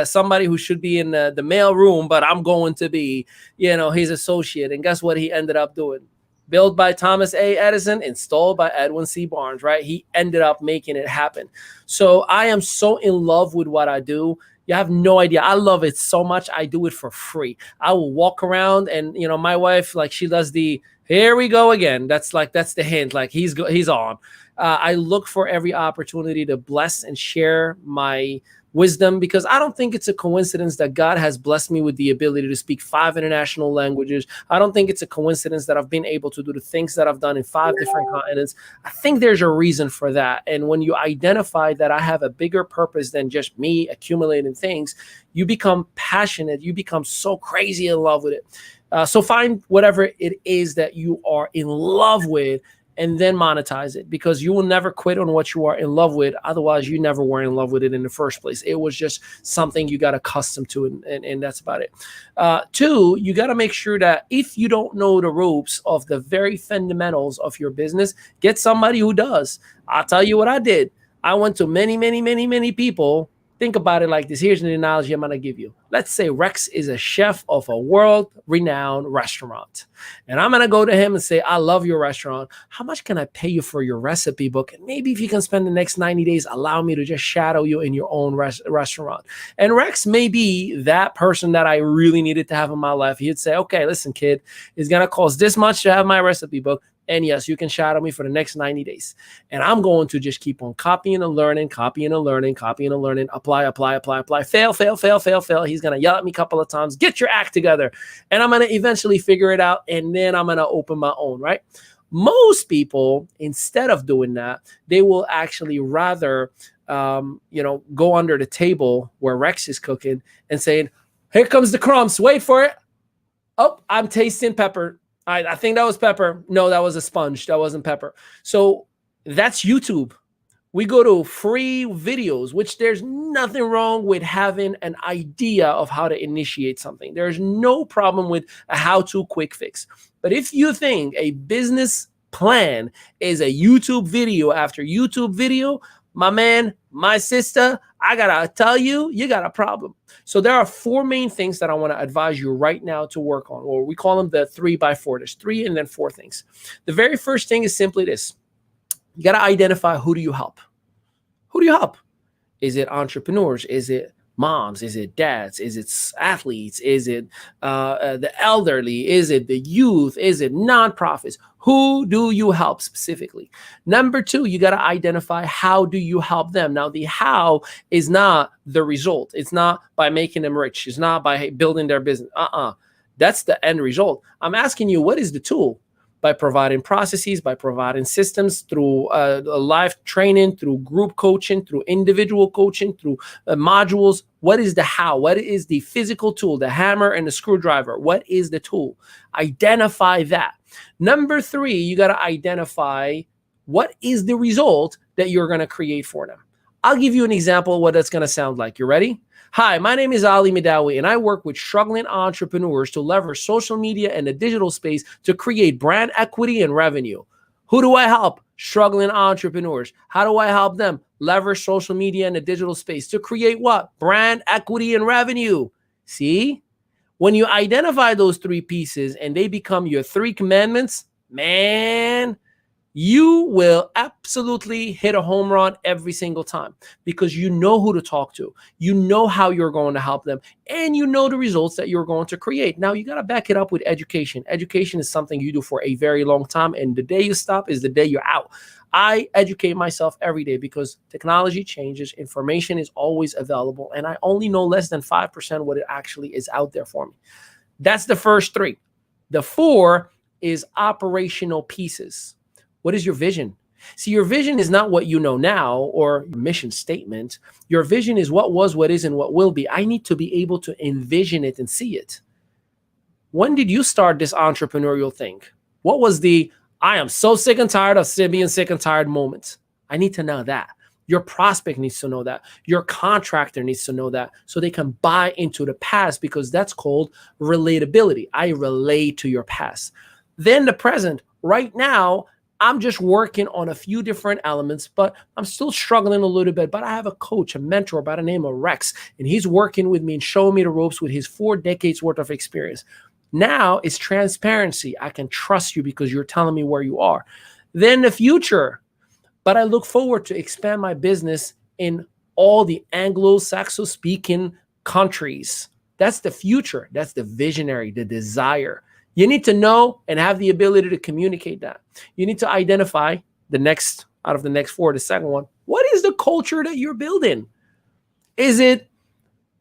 somebody who should be in the mail room, but I'm going to be, his associate. And guess what he ended up doing? Built by Thomas A. Edison, installed by Edwin C. Barnes, right? He ended up making it happen. So I am so in love with what I do. You have no idea. I love it so much. I do it for free. I will walk around, and my wife, like, she does the here we go again. That's the hint. Like, he's on. I look for every opportunity to bless and share my wisdom, because I don't think it's a coincidence that God has blessed me with the ability to speak 5 international languages. I don't think it's a coincidence that I've been able to do the things that I've done in 5 different continents. I think there's a reason for that. And when you identify that I have a bigger purpose than just me accumulating things, you become passionate. You become so crazy in love with it. So find whatever it is that you are in love with, and then monetize it, because you will never quit on what you are in love with. Otherwise, you never were in love with it in the first place. It was just something you got accustomed to, and that's about it. 2, you got to make sure that if you don't know the ropes of the very fundamentals of your business, get somebody who does. I'll tell you what I did. I went to many people. Think about it like this. Here's an analogy I'm going to give you. Let's say Rex is a chef of a world-renowned restaurant. And I'm going to go to him and say, I love your restaurant. How much can I pay you for your recipe book? And maybe if you can spend the next 90 days, allow me to just shadow you in your own restaurant. And Rex may be that person that I really needed to have in my life. He'd say, okay, listen, kid, it's going to cost this much to have my recipe book. And yes, you can shadow me for the next 90 days. And I'm going to just keep on copying and learning, apply, fail. He's going to yell at me a couple of times, get your act together. And I'm going to eventually figure it out. And then I'm going to open my own, right? Most people, instead of doing that, they will actually rather, go under the table where Rex is cooking and saying, here comes the crumbs. Wait for it. Oh, I'm tasting pepper. I think that was pepper. No, that was a sponge. That wasn't pepper. So that's YouTube. We go to free videos, which there's nothing wrong with having an idea of how to initiate something. There's no problem with a how-to quick fix. But if you think a business plan is a YouTube video after YouTube video, my man, my sister, I gotta tell you, you got a problem. So there are 4 main things that I want to advise you right now to work on, or we call them the 3x4. There's 3 and then 4 things. The very first thing is simply this. You got to identify, who do you help? Who do you help? Is it entrepreneurs? Is it moms? Is it dads? Is it athletes? Is it the elderly? Is it the youth? Is it nonprofits? Who do you help specifically? Number 2, you got to identify, how do you help them? Now, the how is not the result. It's not by making them rich. It's not by building their business. That's the end result. I'm asking you, what is the tool? by providing processes, by providing systems through live training, through group coaching, through individual coaching, through modules. What is the how? What is the physical tool, the hammer and the screwdriver? What is the tool? Identify that. Number 3, you got to identify what is the result that you're going to create for them. I'll give you an example of what that's going to sound like. You ready? Hi, my name is Ali Mehdaoui, and I work with struggling entrepreneurs to leverage social media and the digital space to create brand equity and revenue. Who do I help? Struggling entrepreneurs. How do I help them? Leverage social media and the digital space to create what? Brand equity and revenue. See? When you identify those 3 pieces and they become your 3 commandments, man, you will absolutely hit a home run every single time because you know who to talk to. You know how you're going to help them, and you know the results that you're going to create. Now, you got to back it up with education. Education is something you do for a very long time, and the day you stop is the day you're out. I educate myself every day because technology changes. Information is always available, and I only know less than 5% what it actually is out there for me. That's the first 3. The 4 is operational pieces. What is your vision? See, your vision is not what you know now or your mission statement. Your vision is what was, what is, and what will be. I need to be able to envision it and see it. When did you start this entrepreneurial thing? What was the I am so sick and tired of being sick and tired moment? I need to know that. Your prospect needs to know that. Your contractor needs to know that so they can buy into the past, because that's called relatability. I relate to your past. Then the present. Right now, I'm just working on a few different elements, but I'm still struggling a little bit. But I have a coach, a mentor by the name of Rex, and he's working with me and showing me the ropes with his 4 decades worth of experience. Now it's transparency. I can trust you because you're telling me where you are. Then the future. But I look forward to expand my business in all the Anglo-Saxon speaking countries. That's the future. That's the visionary, the desire. You need to know and have the ability to communicate that. You need to identify the next, out of the next 4, the second one. What is the culture that you're building? Is it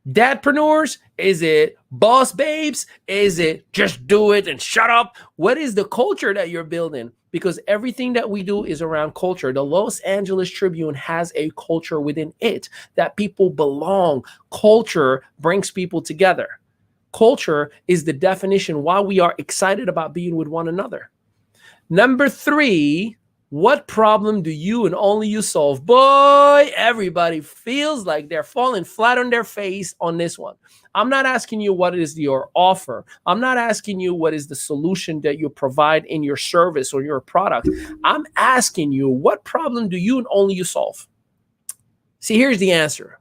dadpreneurs? Is it boss babes? Is it just do it and shut up? What is the culture that you're building? Because everything that we do is around culture. The Los Angeles Tribune has a culture within it that people belong. Culture brings people together. Culture is the definition why we are excited about being with one another. Number 3, what problem do you and only you solve? Boy, everybody feels like they're falling flat on their face on this one. I'm not asking you what is your offer. I'm not asking you what is the solution that you provide in your service or your product. I'm asking you, what problem do you and only you solve? See, here's the answer.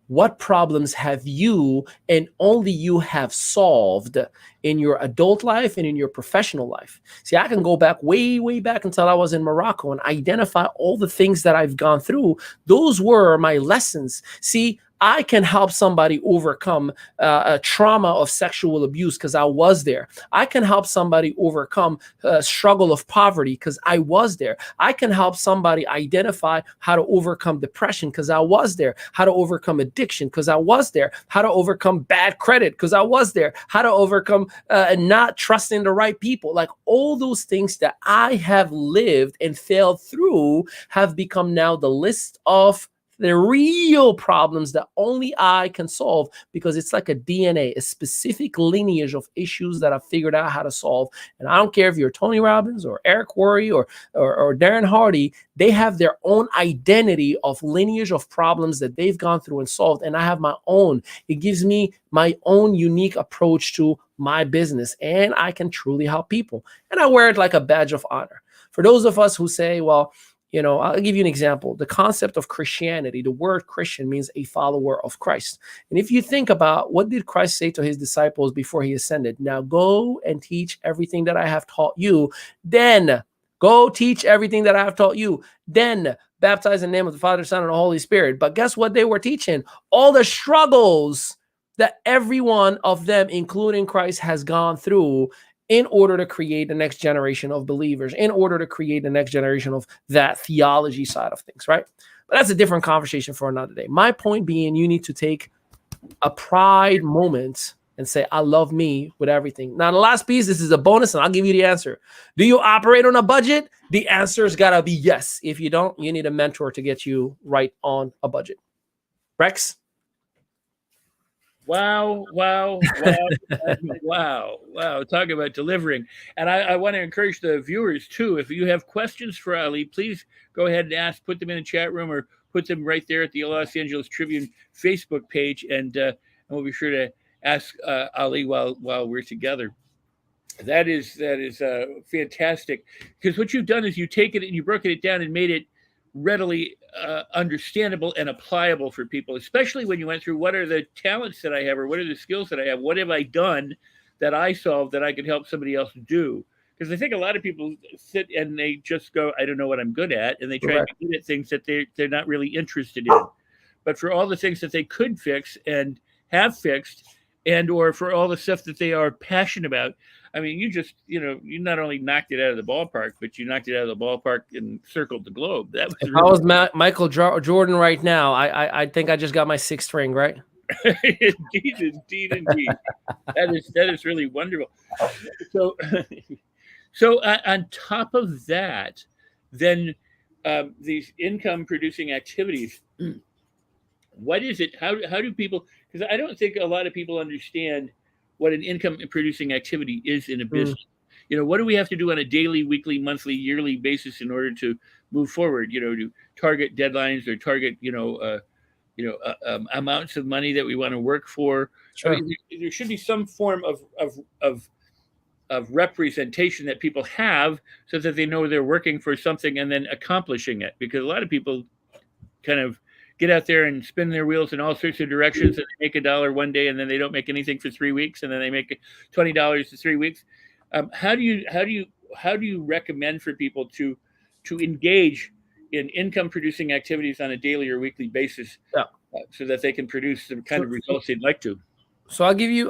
What problems have you and only you have solved in your adult life and in your professional life? See, I can go back way back until I was in Morocco and identify all the things that I've gone through. Those were my lessons. See, I can help somebody overcome a trauma of sexual abuse because I was there. I can help somebody overcome a struggle of poverty because I was there. I can help somebody identify how to overcome depression because I was there. How to overcome addiction because I was there. How to overcome bad credit because I was there. How to overcome not trusting the right people. Like all those things that I have lived and failed through have become now the list of the real problems that only I can solve, because it's like a DNA, a specific lineage of issues that I've figured out how to solve. And I don't care if you're Tony Robbins or Eric Worre or Darren Hardy, they have their own identity of lineage of problems that they've gone through and solved. And I have my own. It gives me my own unique approach to my business, and I can truly help people. And I wear it like a badge of honor. For those of us who say, well, you know, I'll give you an example. The concept of Christianity, the word Christian means a follower of Christ. And if you think about what did Christ say to his disciples before he ascended? Now go and teach everything that I have taught you. Then go teach everything that I have taught you. Then baptize in the name of the Father, Son, and the Holy Spirit. But guess what they were teaching? All the struggles that every one of them, including Christ, has gone through in order to create the next generation of believers, in order to create the next generation of that theology side of things, right? But that's a different conversation for another day. My point being, you need to take a pride moment and say, I love me with everything. Now, the last piece, this is a bonus, and I'll give you the answer. Do you operate on a budget? The answer's got to be yes. If you don't, you need a mentor to get you right on a budget. Rex? Wow. Talk about delivering. And I want to encourage the viewers too. If you have questions for Ali, please go ahead and ask, put them in the chat room or put them right there at the Los Angeles Tribune Facebook page. And we'll be sure to ask Ali while we're together. That is fantastic, because what you've done is you take it and you broken it down and made it readily understandable and applicable for people, especially when you went through what are the talents that I have, or what are the skills that I have, what have I done that I solved that I could help somebody else do. Because I think a lot of people sit and they just go, I don't know what I'm good at, and they try to be good at things that they're not really interested in. But for all the things that they could fix and have fixed, and or for all the stuff that they are passionate about, I mean, you just, you not only knocked it out of the ballpark, but you knocked it out of the ballpark and circled the globe. That was really... I was Michael Jordan right now. I think I just got my 6th ring, right? Indeed. That is really wonderful. So on top of that, then these income producing activities, what is it? How do people, because I don't think a lot of people understand what an income producing activity is in a business. What do we have to do on a daily, weekly, monthly, yearly basis in order to move forward, to target deadlines or target, amounts of money that we want to work for. Sure. I mean, there should be some form of representation that people have so that they know they're working for something and then accomplishing it. Because a lot of people kind of get out there and spin their wheels in all sorts of directions, and they make $1 one day, and then they don't make anything for 3 weeks, and then they make $20 in 3 weeks. How do you recommend for people to engage in income producing activities on a daily or weekly basis, so that they can produce the kind of results they'd like to? So I'll give you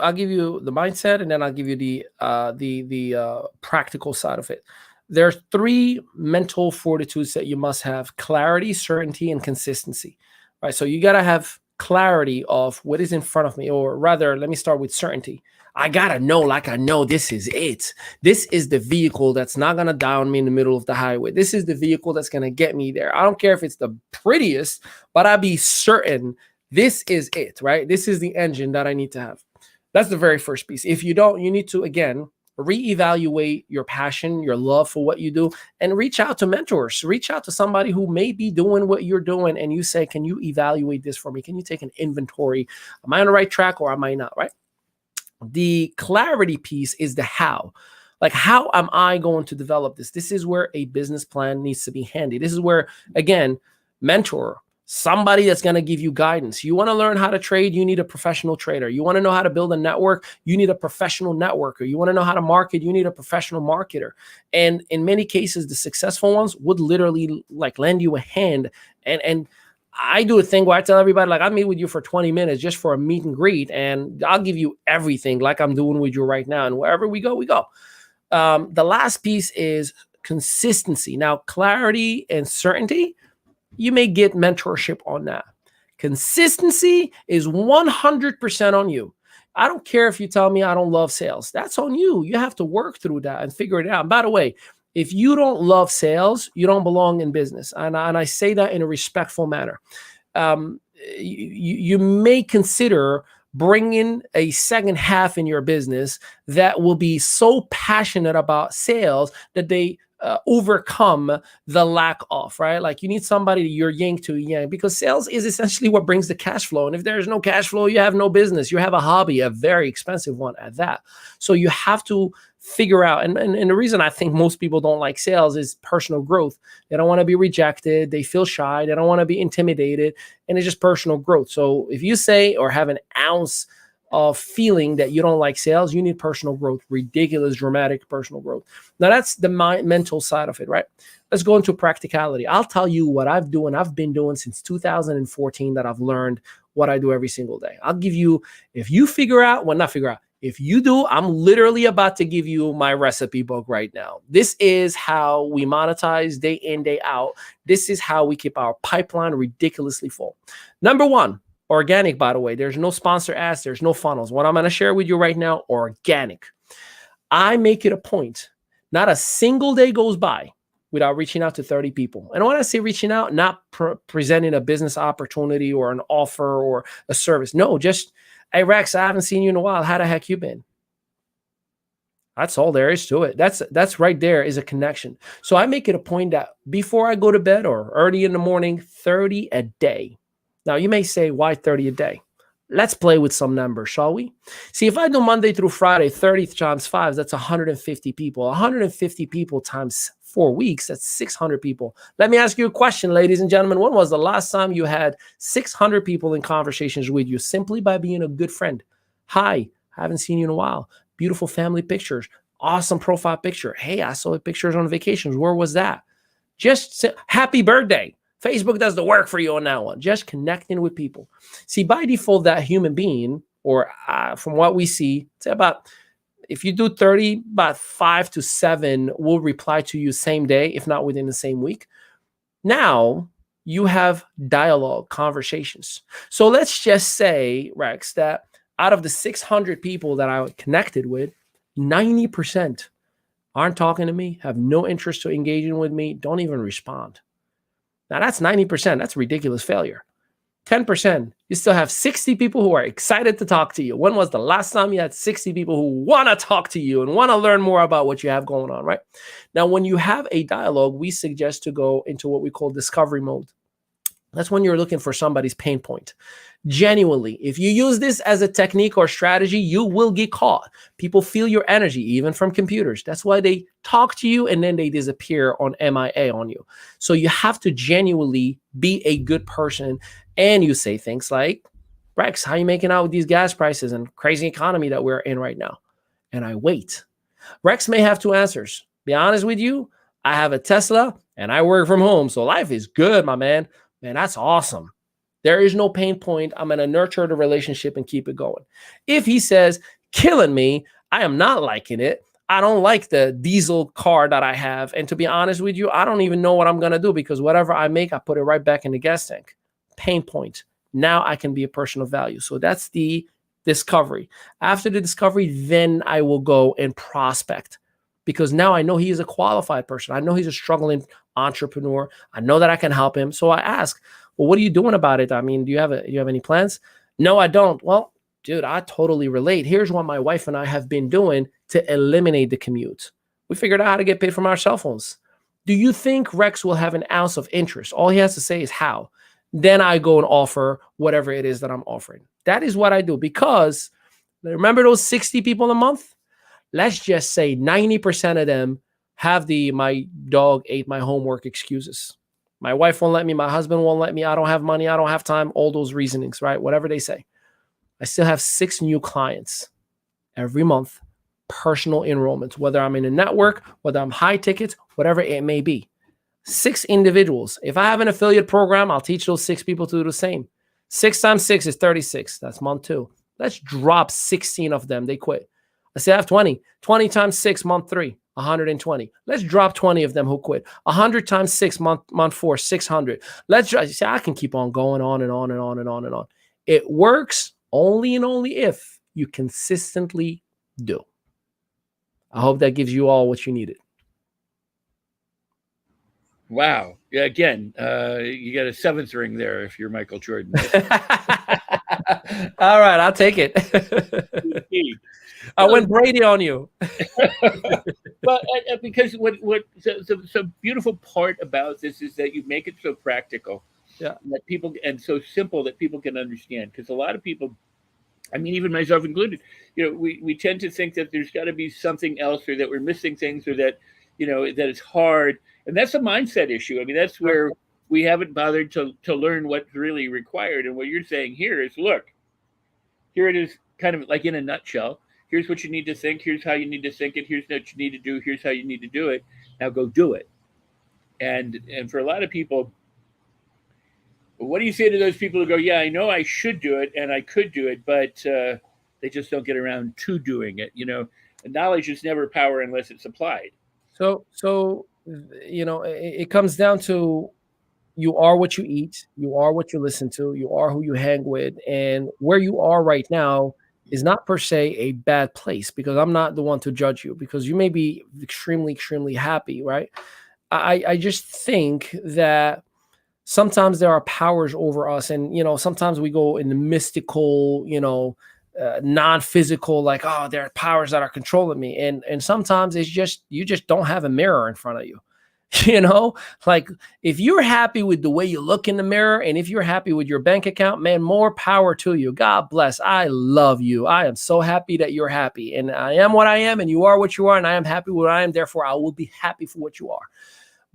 the mindset, and then I'll give you the practical side of it. There are 3 mental fortitudes that you must have: clarity, certainty, and consistency. Right. So you got to have clarity of what is in front of me, or rather, let me start with certainty. I got to know, like I know this is it. This is the vehicle that's not going to down me in the middle of the highway. This is the vehicle that's going to get me there. I don't care if it's the prettiest, but I'll be certain this is it, right? This is the engine that I need to have. That's the very first piece. If you don't, you need to, again, reevaluate your passion, your love for what you do, and reach out to mentors. Reach out to somebody who may be doing what you're doing, and you say, can you evaluate this for me? Can you take an inventory? Am I on the right track or am I not, right? The clarity piece is the how. Like, how am I going to develop this? This is where a business plan needs to be handy. This is where, again, mentor, somebody that's going to give you guidance. You want to learn how to trade, you need a professional trader. You want to know how to build a network, you need a professional networker. You want to know how to market, you need a professional marketer. And in many cases, the successful ones would literally like lend you a hand. And I do a thing where I tell everybody, like, I'll meet with you for 20 minutes just for a meet and greet, and I'll give you everything like I'm doing with you right now. And wherever we go, we go. The last piece is consistency. Now, clarity and certainty, you may get mentorship on that. Consistency is 100% on you. I don't care if you tell me I don't love sales. That's on you. You have to work through that and figure it out. And by the way, if you don't love sales, you don't belong in business. And I say that in a respectful manner. You may consider bringing a second half in your business that will be so passionate about sales that they overcome the lack of, right? Like, you need somebody you're yin to yang, because sales is essentially what brings the cash flow. And if there's no cash flow, you have no business. You have a hobby, a very expensive one at that. So you have to figure out, and the reason I think most people don't like sales is personal growth. They don't want to be rejected. They feel shy. They don't want to be intimidated. And it's just personal growth. So if you say or have an ounce of feeling that you don't like sales, you need personal growth, ridiculous, dramatic personal growth. Now that's the mental side of it, right? Let's go into practicality. I'll tell you what I've been doing since 2014 that I've learned what I do every single day. I'll give you, if you figure out, well, not figure out, if you do, I'm literally about to give you my recipe book right now. This is how we monetize day in, day out. This is how we keep our pipeline ridiculously full. Number one, Organic, by the way. There's no sponsor ads. There's no funnels. What I'm going to share with you right now, organic. I make it a point. Not a single day goes by without reaching out to 30 people. And when I say reaching out, not presenting a business opportunity or an offer or a service. No, just, hey, Rex, I haven't seen you in a while. How the heck you been? That's all there is to it. That's right there is a connection. So I make it a point that before I go to bed or early in the morning, 30 a day. Now you may say, why 30 a day? Let's play with some numbers, shall we? See, if I do Monday through Friday, 30 times 5, that's 150 people. 150 people times 4 weeks, that's 600 people. Let me ask you a question, ladies and gentlemen. When was the last time you had 600 people in conversations with you simply by being a good friend? Hi, haven't seen you in a while. Beautiful family pictures. Awesome profile picture. Hey, I saw pictures on vacations. Where was that? Just say, happy birthday. Facebook does the work for you on that one. Just connecting with people. See, by default, that human being, or from what we see, it's about, if you do 30, about 5 to 7 will reply to you same day, if not within the same week. Now you have dialogue, conversations. So let's just say, Rex, that out of the 600 people that I connected with, 90% aren't talking to me, have no interest to engaging with me, don't even respond. Now that's 90%. That's ridiculous failure. 10%, you still have 60 people who are excited to talk to you. When was the last time you had 60 people who want to talk to you and want to learn more about what you have going on, right? Now, when you have a dialogue, we suggest to go into what we call discovery mode. That's when you're looking for somebody's pain point. Genuinely, if you use this as a technique or strategy, you will get caught. People feel your energy, even from computers. That's why they talk to you and then they disappear on MIA on you. So you have to genuinely be a good person. And you say things like, Rex, how are you making out with these gas prices and crazy economy that we're in right now? And I wait. Rex may have 2 answers. Be honest with you, I have a Tesla and I work from home. So life is good, my man. Man, that's awesome. There is no pain point. I'm going to nurture the relationship and keep it going. If he says, killing me, I am not liking it. I don't like the diesel car that I have. And to be honest with you, I don't even know what I'm going to do because whatever I make, I put it right back in the gas tank. Pain point. Now I can be a person of value. So that's the discovery. After the discovery, then I will go and prospect because now I know he is a qualified person. I know he's a struggling entrepreneur. I know that I can help him. So I ask, well, what are you doing about it? I mean, do you have any plans? No, I don't. Well, dude, I totally relate. Here's what my wife and I have been doing to eliminate the commute. We figured out how to get paid from our cell phones. Do you think Rex will have an ounce of interest? All he has to say is how. Then I go and offer whatever it is that I'm offering. That is what I do because remember those 60 people a month? Let's just say 90% of them have my dog ate my homework excuses. My wife won't let me. My husband won't let me. I don't have money. I don't have time. All those reasonings, right? Whatever they say. I still have 6 new clients every month, personal enrollments, whether I'm in a network, whether I'm high tickets, whatever it may be. 6 individuals. If I have an affiliate program, I'll teach those 6 people to do the same. 6 times 6 is 36. That's month 2. Let's drop 16 of them. They quit. I say I have 20. 20 times 6, month 3, 120. Let's drop 20 of them who quit. 100 times 6, month 4, 600. Let's see, I can keep on going on and on and on and on and on. It works only and only if you consistently do. I hope that gives you all what you needed. Wow. Yeah, again, you got a 7th ring there if you're Michael Jordan. All right, I'll take it. I went Brady on you. Well, because the beautiful part about this is that you make it so practical, that people, and so simple that people can understand. Because a lot of people, I mean, even myself included, we tend to think that there's got to be something else, or that we're missing things, or that that it's hard, and that's a mindset issue. I mean, that's where we haven't bothered to learn what's really required. And what you're saying here is, look, here it is, kind of like in a nutshell. Here's what you need to think. Here's how you need to think it. Here's what you need to do. Here's how you need to do it. Now go do it. And for a lot of people, what do you say to those people who go, yeah, I know I should do it and I could do it, but they just don't get around to doing it? Knowledge is never power unless it's applied. So it comes down to you are what you eat, you are what you listen to, you are who you hang with, and where you are right now is not per se a bad place, because I'm not the one to judge you, because you may be extremely, extremely happy, right? I just think that sometimes there are powers over us, and sometimes we go in the mystical, non-physical, like, oh, there are powers that are controlling me, and sometimes it's just you just don't have a mirror in front of you. Like, if you're happy with the way you look in the mirror, and if you're happy with your bank account, man, more power to you. God bless. I love you. I am so happy that you're happy, and I am what I am, and you are what you are, and I am happy with what I am. Therefore, I will be happy for what you are.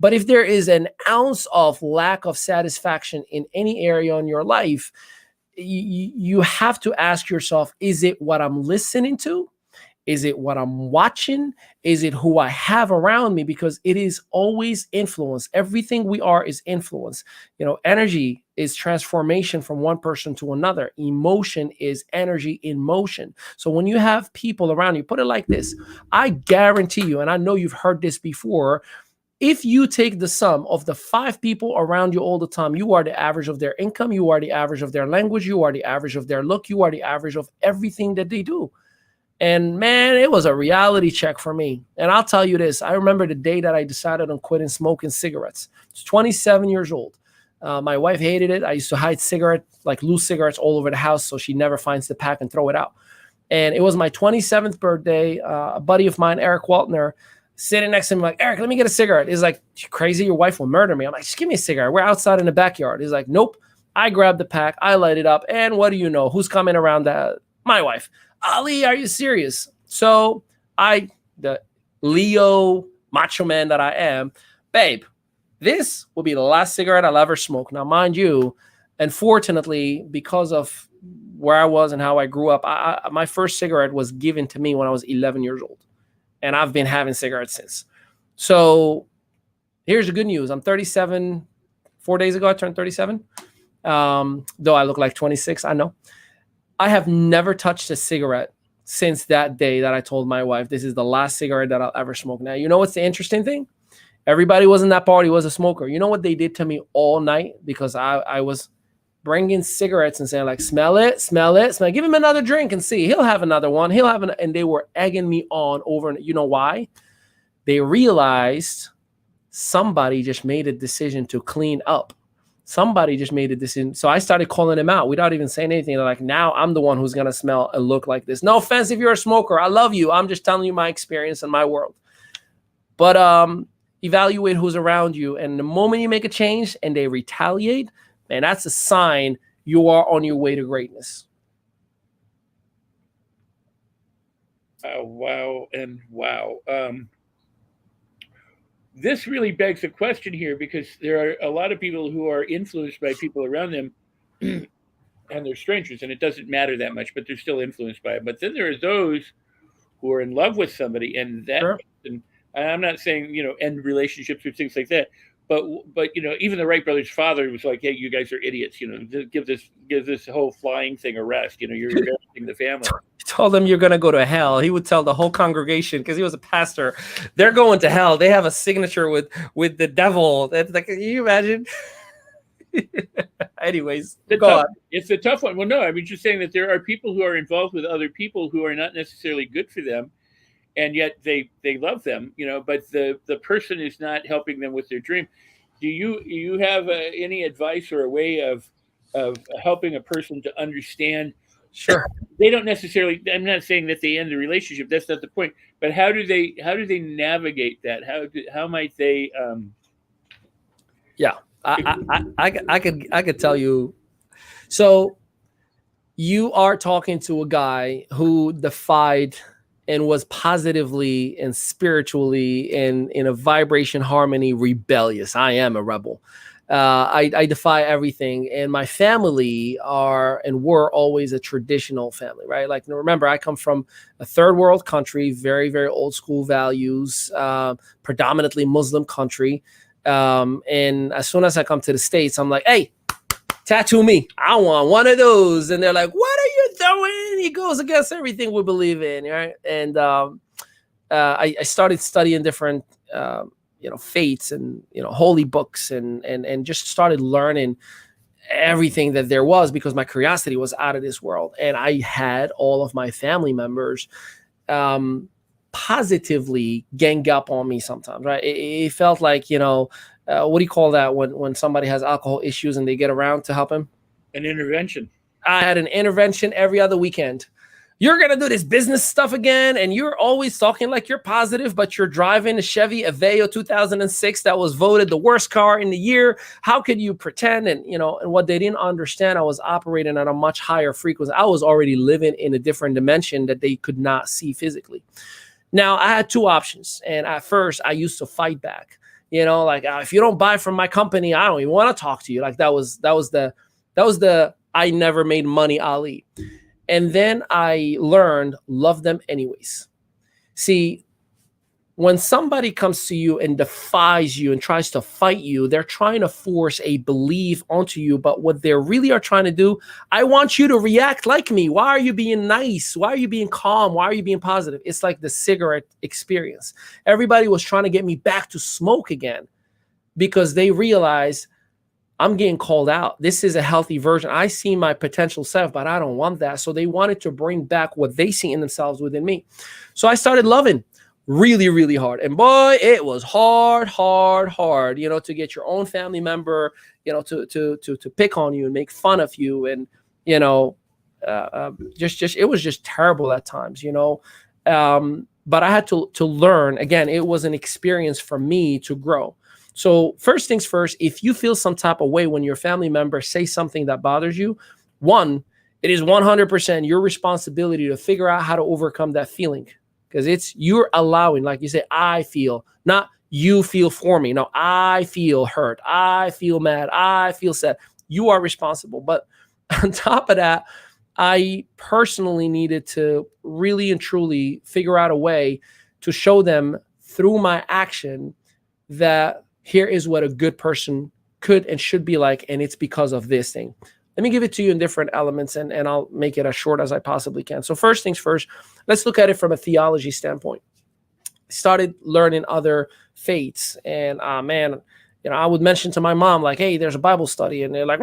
But if there is an ounce of lack of satisfaction in any area in your life, you have to ask yourself, is it what I'm listening to? Is it what I'm watching? Is it who I have around me? Because it is always influence. Everything we are is influence. Energy is transformation from one person to another. Emotion is energy in motion. So when you have people around you, put it like this, I guarantee you, and I know you've heard this before, if you take the sum of the 5 people around you all the time, you are the average of their income, you are the average of their language, you are the average of their look, you are the average of everything that they do. And man, it was a reality check for me. And I'll tell you this, I remember the day that I decided on quitting smoking cigarettes. I was 27 years old. My wife hated it. I used to hide loose cigarettes all over the house so she never finds the pack and throw it out. And it was my 27th birthday. A buddy of mine, Eric Waltner, sitting next to me, like, Eric, let me get a cigarette. He's like, you crazy? Your wife will murder me. I'm like, just give me a cigarette. We're outside in the backyard. He's like, nope. I grabbed the pack. I light it up. And what do you know? Who's coming around? My wife. Ali, are you serious? So the Leo macho man that I am, babe, this will be the last cigarette I'll ever smoke. Now, mind you, unfortunately, because of where I was and how I grew up, my first cigarette was given to me when I was 11 years old. And I've been having cigarettes since. So here's the good news. I'm 37. 4 days ago, I turned 37. Though I look like 26, I know. I have never touched a cigarette since that day that I told my wife, this is the last cigarette that I'll ever smoke. Now, you know what's the interesting thing? Everybody was in that party was a smoker. You know what they did to me all night? Because I was bringing cigarettes and saying, like, smell it, smell it, smell it. Give him another drink and see. He'll have another one. And they were egging me on over. And you know why? They realized somebody just made a decision to clean up. Somebody just made a decision. So I started calling them out without even saying anything. They're like, now I'm the one who's going to smell and look like this. No offense if you're a smoker. I love you. I'm just telling you my experience and my world. But evaluate who's around you. And the moment you make a change and they retaliate, man, that's a sign you are on your way to greatness. Wow. And wow. This really begs a question here, because there are a lot of people who are influenced by people around them and they're strangers, and it doesn't matter that much, but they're still influenced by it. But then there are those who are in love with somebody, and that, Sure. And I'm not saying, end relationships or things like that, but even the Wright brothers' father was like, hey, you guys are idiots, give this whole flying thing a rest, you're embarrassing the family. Told them you're going to go to hell. He would tell the whole congregation, because he was a pastor, they're going to hell. They have a signature with the devil. That's like, can you imagine? Anyways, it's a tough one. Well, no, I mean, just saying that there are people who are involved with other people who are not necessarily good for them, and yet they love them, but the person is not helping them with their dream. Do you have any advice or a way of helping a person to understand? Sure. They don't necessarily, I'm not saying that they end the relationship. That's not the point. But how do they navigate that? How might they? Yeah, I could tell you. So you are talking to a guy who defied and was positively and spiritually and in a vibration harmony rebellious. I am a rebel. I defy everything, and my family were always a traditional family, right? Like, remember, I come from a third world country, very, very old school values, predominantly Muslim country. And as soon as I come to the States, I'm like, hey, tattoo me. I want one of those. And they're like, what are you doing? He goes against everything we believe in, right? And I started studying different faiths and, holy books and just started learning everything that there was, because my curiosity was out of this world. And I had all of my family members positively gang up on me sometimes, right? It felt like, what do you call that when somebody has alcohol issues and they get around to help him? An intervention. I had an intervention every other weekend. You're going to do this business stuff again, and you're always talking like you're positive, but you're driving a Chevy Aveo 2006 that was voted the worst car in the year. How could you pretend? And, and what they didn't understand, I was operating at a much higher frequency. I was already living in a different dimension that they could not see physically. Now, I had two options, and at first, I used to fight back. If you don't buy from my company, I don't even want to talk to you. Like that was the I never made money Ali. And then I learned, love them anyways. See, when somebody comes to you and defies you and tries to fight you, they're trying to force a belief onto you. But what they really are trying to do, I want you to react like me. Why are you being nice? Why are you being calm? Why are you being positive? It's like the cigarette experience. Everybody was trying to get me back to smoke again because they realized I'm getting called out. This is a healthy version. I see my potential self, but I don't want that. So they wanted to bring back what they see in themselves within me. So I started loving really, really hard. And boy, it was hard, to get your own family member, to pick on you and make fun of you. And, it was just terrible at times, but I had to learn. Again, it was an experience for me to grow. So first things first, if you feel some type of way when your family member says something that bothers you, one, it is 100% your responsibility to figure out how to overcome that feeling, because you're allowing, like you say, I feel, not you feel for me. No, I feel hurt. I feel mad. I feel sad. You are responsible. But on top of that, I personally needed to really and truly figure out a way to show them through my action that here is what a good person could and should be like, and it's because of this thing. Let me give it to you in different elements, and I'll make it as short as I possibly can. So first things first, let's look at it from a theology standpoint. Started learning other faiths, and I would mention to my mom, like, hey, there's a Bible study, and they're like,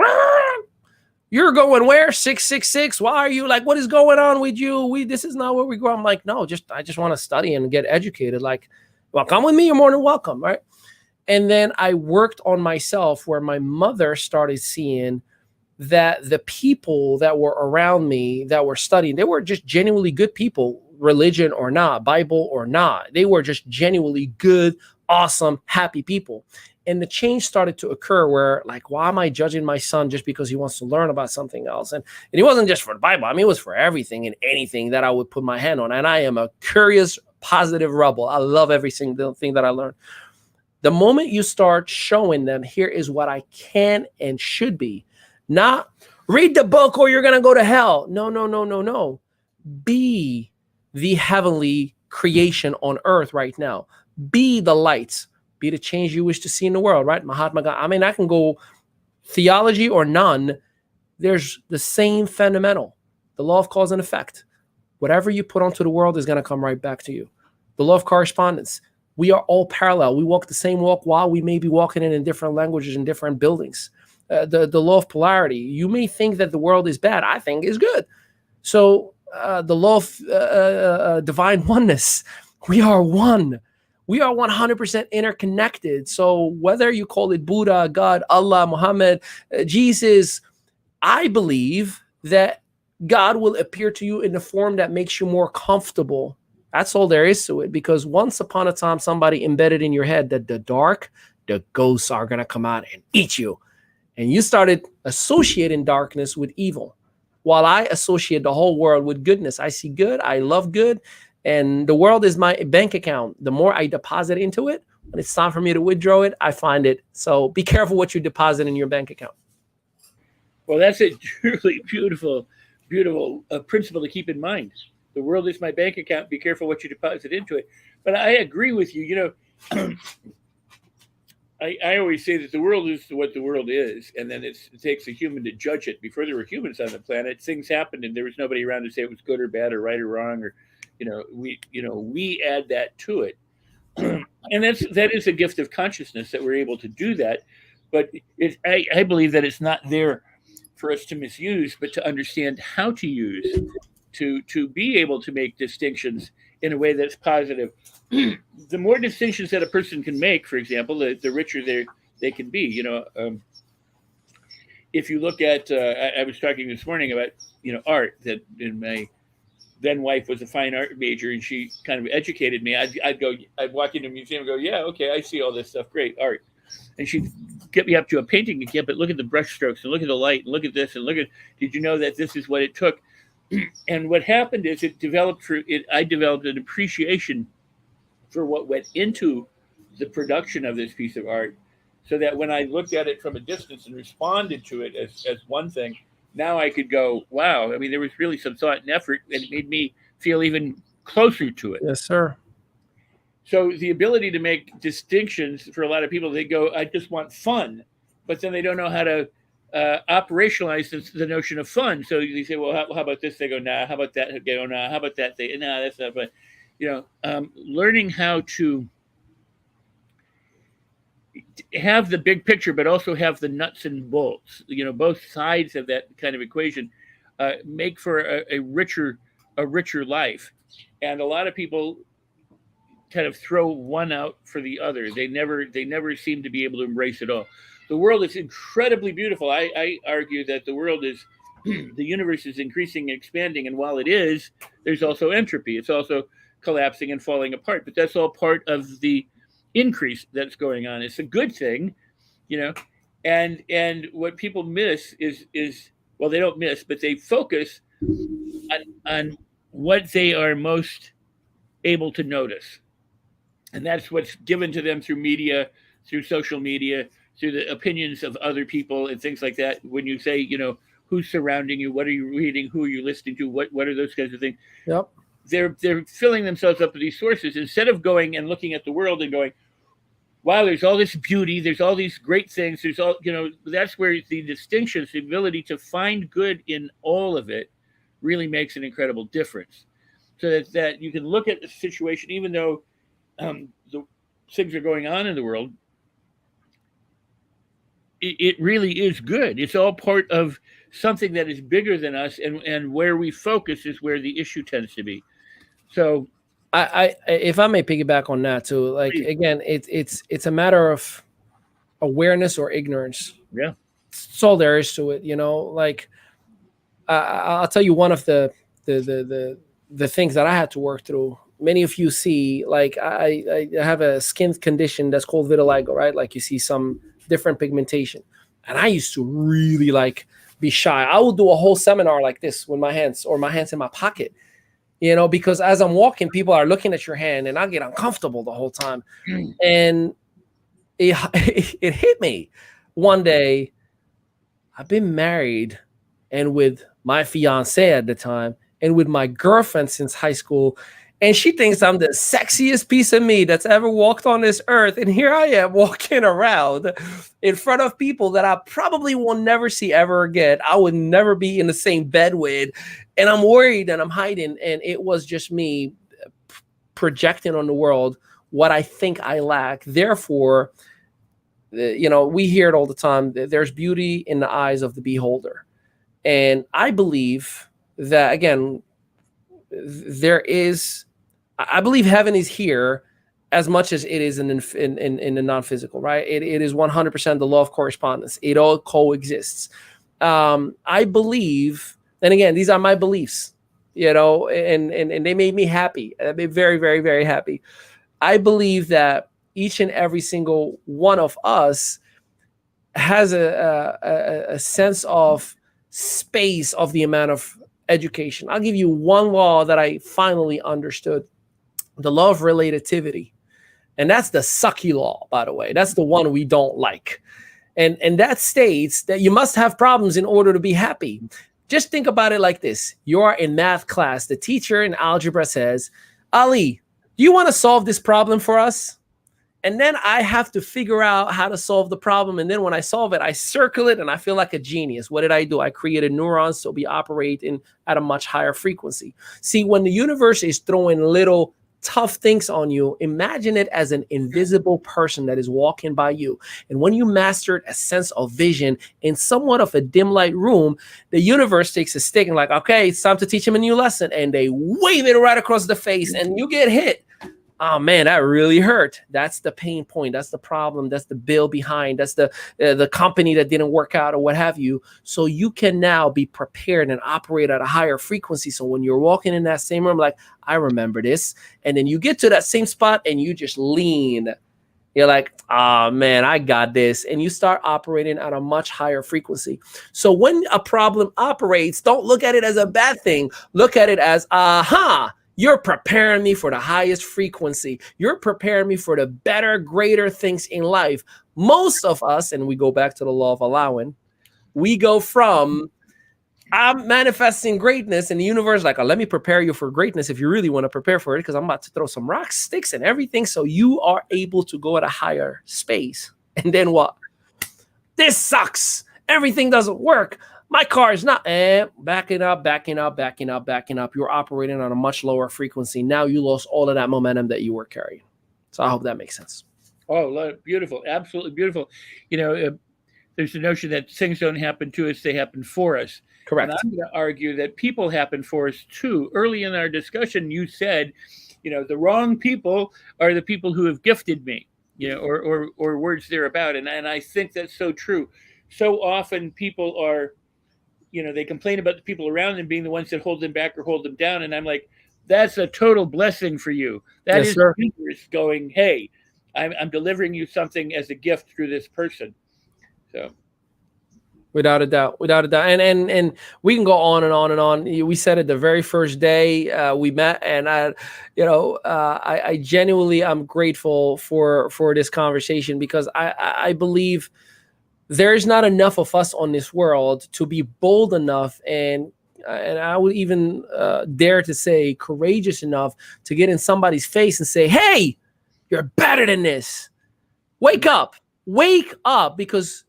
you're going where? 666? Why are you like, what is going on with you? This is not where we go. I'm like, no, I just want to study and get educated. Like, well, come with me, you're more than welcome, right? And then I worked on myself, where my mother started seeing that the people that were around me that were studying, they were just genuinely good people, religion or not, Bible or not. They were just genuinely good, awesome, happy people. And the change started to occur where, like, why am I judging my son just because he wants to learn about something else? And it wasn't just for the Bible. I mean, it was for everything and anything that I would put my hand on. And I am a curious, positive rebel. I love every single thing that I learned. The moment you start showing them, here is what I can and should be, not read the book or you're going to go to hell. No. Be the heavenly creation on earth right now. Be the lights. Be the change you wish to see in the world, right? Mahatma Gandhi. I mean, I can go theology or none. There's the same fundamental. The law of cause and effect. Whatever you put onto the world is going to come right back to you. The law of correspondence. We are all parallel. We walk the same walk while we may be walking in different languages and different buildings. The law of polarity. You may think that the world is bad. I think is good. So the law of divine oneness. We are one. We are 100% interconnected. So whether you call it Buddha, God, Allah, Muhammad, Jesus, I believe that God will appear to you in the form that makes you more comfortable. That's all there is to it. Because once upon a time, somebody embedded in your head that the ghosts are going to come out and eat you. And you started associating darkness with evil. While I associate the whole world with goodness. I see good. I love good. And the world is my bank account. The more I deposit into it, when it's time for me to withdraw it, I find it. So be careful what you deposit in your bank account. Well, that's a truly beautiful principle to keep in mind. The world is my bank account. Be careful what you deposit into it. But I agree with you. I always say that the world is what the world is, and then it takes a human to judge it. Before there were humans on the planet, things happened, and there was nobody around to say it was good or bad or right or wrong, or we add that to it. And that is a gift of consciousness that we're able to do that. But I believe that it's not there for us to misuse, but to understand how to use, to be able to make distinctions in a way that's positive. The more distinctions that a person can make, for example, the richer they can be. If you look at, I was talking this morning about art, that in my then wife was a fine art major, and she kind of educated me. I'd walk into a museum and go, yeah, okay, I see all this stuff, great art. And she'd get me up to a painting again, but look at the brush strokes and look at the light and look at this and look at, did you know that this is what it took? And what happened is I developed an appreciation for what went into the production of this piece of art, so that when I looked at it from a distance and responded to it as one thing, now I could go, wow, I mean, there was really some thought and effort, and it made me feel even closer to it. Yes, sir. So the ability to make distinctions, for a lot of people, they go, I just want fun, but then they don't know how to operationalize the notion of fun. So you say, well, how about this? They go, nah. How about that? They go, nah. How about that? They, nah, that's not fun. Learning how to have the big picture, but also have the nuts and bolts, both sides of that kind of equation, make for a richer life. And a lot of people kind of throw one out for the other. They never seem to be able to embrace it all. The world is incredibly beautiful. I argue that the world is, the universe is increasing and expanding. And while it is, there's also entropy. It's also collapsing and falling apart. But that's all part of the increase that's going on. It's a good thing, and what people miss is well, they don't miss, but they focus on what they are most able to notice. And that's what's given to them through media, through social media, through the opinions of other people and things like that. When you say, who's surrounding you, what are you reading, who are you listening to, what are those kinds of things? Yep. They're filling themselves up with these sources instead of going and looking at the world and going, wow, there's all this beauty, there's all these great things, there's all, that's where the distinctions, the ability to find good in all of it really makes an incredible difference. So that you can look at the situation, even though the things are going on in the world, it really is good. It's all part of something that is bigger than us, and where we focus is where the issue tends to be. So I if I may piggyback on that too, like, please. Again, it's a matter of awareness or ignorance. Yeah, that's all there is to it. Like, I'll tell you one of the things that I had to work through. Many of you see, like, I have a skin condition that's called vitiligo, right? Like, you see some different pigmentation, and I used to really be shy. I would do a whole seminar like this with my hands in my pocket, because as I'm walking, people are looking at your hand, and I get uncomfortable the whole time. And it hit me one day. I've been married and with my fiance at the time, and with my girlfriend since high school. And she thinks I'm the sexiest piece of meat that's ever walked on this earth. And here I am walking around in front of people that I probably will never see ever again. I would never be in the same bed with. And I'm worried and I'm hiding. And it was just me projecting on the world what I think I lack. Therefore, we hear it all the time. There's beauty in the eyes of the beholder. And I believe that, again, I believe heaven is here as much as it is in the non-physical, right? It is 100% the law of correspondence. It all coexists. I believe, and again, these are my beliefs, and they made me happy. I've been very, very, very happy. I believe that each and every single one of us has a sense of space of the amount of education. I'll give you one law that I finally understood: the law of relativity. And that's the sucky law, by the way. That's the one we don't like. And that states that you must have problems in order to be happy. Just think about it like this. You are in math class. The teacher in algebra says, Ali, do you want to solve this problem for us? And then I have to figure out how to solve the problem. And then when I solve it, I circle it and I feel like a genius. What did I do? I created neurons so we operate at a much higher frequency. See, when the universe is throwing little tough things on you, imagine it as an invisible person that is walking by you. And when you mastered a sense of vision in somewhat of a dim light room, the universe takes a stick and like, okay, it's time to teach him a new lesson. And they wave it right across the face and you get hit. Oh man, that really hurt. That's the pain point. That's the problem. That's the bill behind. That's the company that didn't work out or what have you. So you can now be prepared and operate at a higher frequency. So when you're walking in that same room, like, I remember this. And then you get to that same spot and you just lean. You're like, oh man, I got this. And you start operating at a much higher frequency. So when a problem operates, don't look at it as a bad thing. Look at it as, aha. You're preparing me for the highest frequency. You're preparing me for the better, greater things in life. Most of us, and we go back to the law of allowing, we go from, I'm manifesting greatness in the universe, like, oh, let me prepare you for greatness if you really want to prepare for it, because I'm about to throw some rocks, sticks, and everything, so you are able to go at a higher space. And then what? This sucks. Everything doesn't work. My car is not backing up. You're operating on a much lower frequency. Now you lost all of that momentum that you were carrying. So I hope that makes sense. Oh, beautiful. Absolutely beautiful. There's the notion that things don't happen to us, they happen for us. Correct. And I'm going to argue that people happen for us too. Early in our discussion, you said, the wrong people are the people who have gifted me, or words thereabout. And I think that's so true. So often people are, they complain about the people around them being the ones that hold them back or hold them down. And I'm like, that's a total blessing for you. That Yes, is sir. the universe going, hey, I'm delivering you something as a gift through this person. So. Without a doubt. And we can go on and on and on. We said it the very first day we met, and I genuinely am grateful for this conversation, because I believe there is not enough of us on this world to be bold enough and I would even dare to say courageous enough to get in somebody's face and say, hey, you're better than this. Wake up, because,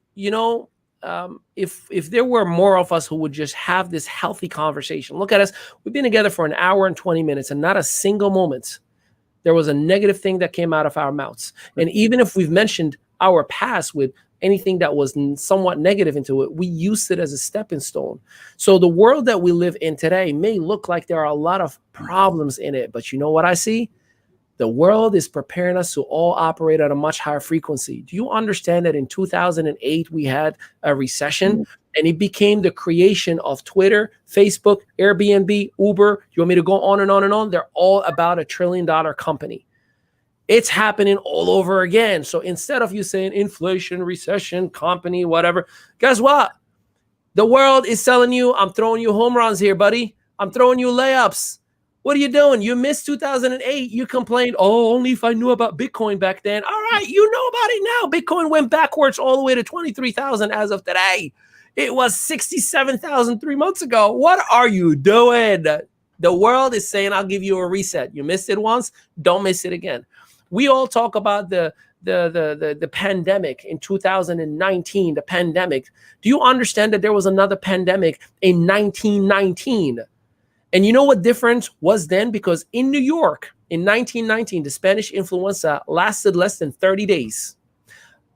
if there were more of us who would just have this healthy conversation. Look at us. We've been together for an hour and 20 minutes and not a single moment there was a negative thing that came out of our mouths. And even if we've mentioned our past with anything that was somewhat negative into it, we used it as a stepping stone. So the world that we live in today may look like there are a lot of problems in it, but you know what I see? The world is preparing us to all operate at a much higher frequency. Do you understand that in 2008, we had a recession and it became the creation of Twitter, Facebook, Airbnb, Uber? You want me to go on and on and on? They're all about $1 trillion company. It's happening all over again. So instead of you saying inflation, recession, company, whatever, guess what? The world is telling you, I'm throwing you home runs here, buddy. I'm throwing you layups. What are you doing? You missed 2008. You complained, oh, only if I knew about Bitcoin back then. All right, you know about it now. Bitcoin went backwards all the way to 23,000 as of today. It was 67,000 3 months ago. What are you doing? The world is saying, I'll give you a reset. You missed it once, don't miss it again. We all talk about the pandemic in 2019, the pandemic. Do you understand that there was another pandemic in 1919? And you know what difference was then? Because in New York in 1919, the Spanish influenza lasted less than 30 days.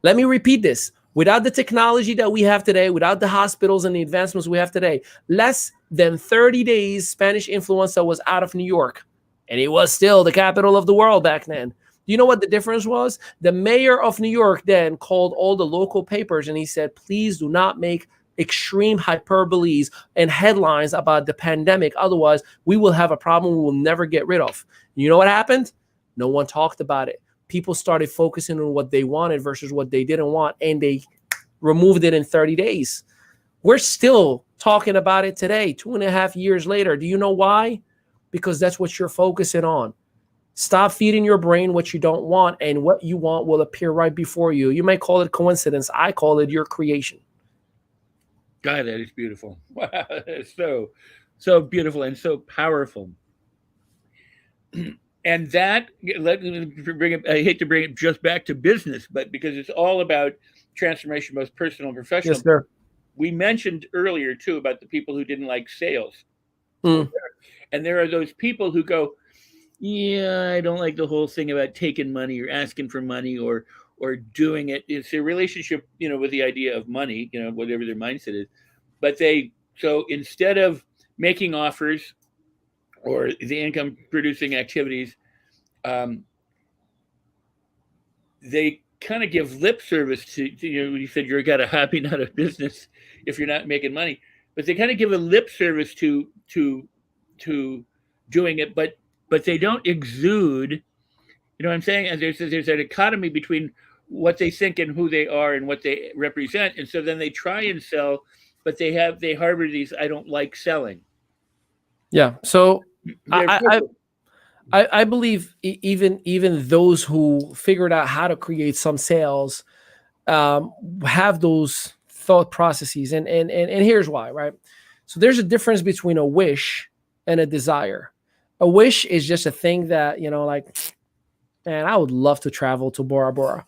Let me repeat this. Without the technology that we have today, without the hospitals and the advancements we have today, less than 30 days, Spanish influenza was out of New York. And it was still the capital of the world back then. Do you know what the difference was? The mayor of New York then called all the local papers and he said, please do not make extreme hyperboles and headlines about the pandemic. Otherwise, we will have a problem we will never get rid of. You know what happened? No one talked about it. People started focusing on what they wanted versus what they didn't want, and they removed it in 30 days. We're still talking about it today, 2.5 years later. Do you know why? Because that's what you're focusing on. Stop feeding your brain what you don't want, and what you want will appear right before you. You may call it coincidence. I call it your creation. God, that is beautiful. Wow, that is so beautiful and so powerful. And that, let me bring it, I hate to bring it just back to business, but because it's all about transformation, both personal and professional. Yes, sir. We mentioned earlier, too, about the people who didn't like sales. And there are those people who go, Yeah, I don't like the whole thing about taking money or asking for money or doing it. It's a relationship, with the idea of money, whatever their mindset is. But so instead of making offers or the income producing activities, um, they kind of give lip service to you said you're got a hobby, not a business, if you're not making money. But they kind of give a lip service to doing it, but they don't exude. You know what I'm saying? And there's a dichotomy between what they think and who they are and what they represent. And so then they try and sell, but they harbor these I don't like selling. Yeah. So They're I believe even those who figured out how to create some sales have those thought processes, and here's why, right? So there's a difference between a wish and a desire. A wish is just a thing that, like, man, I would love to travel to Bora Bora.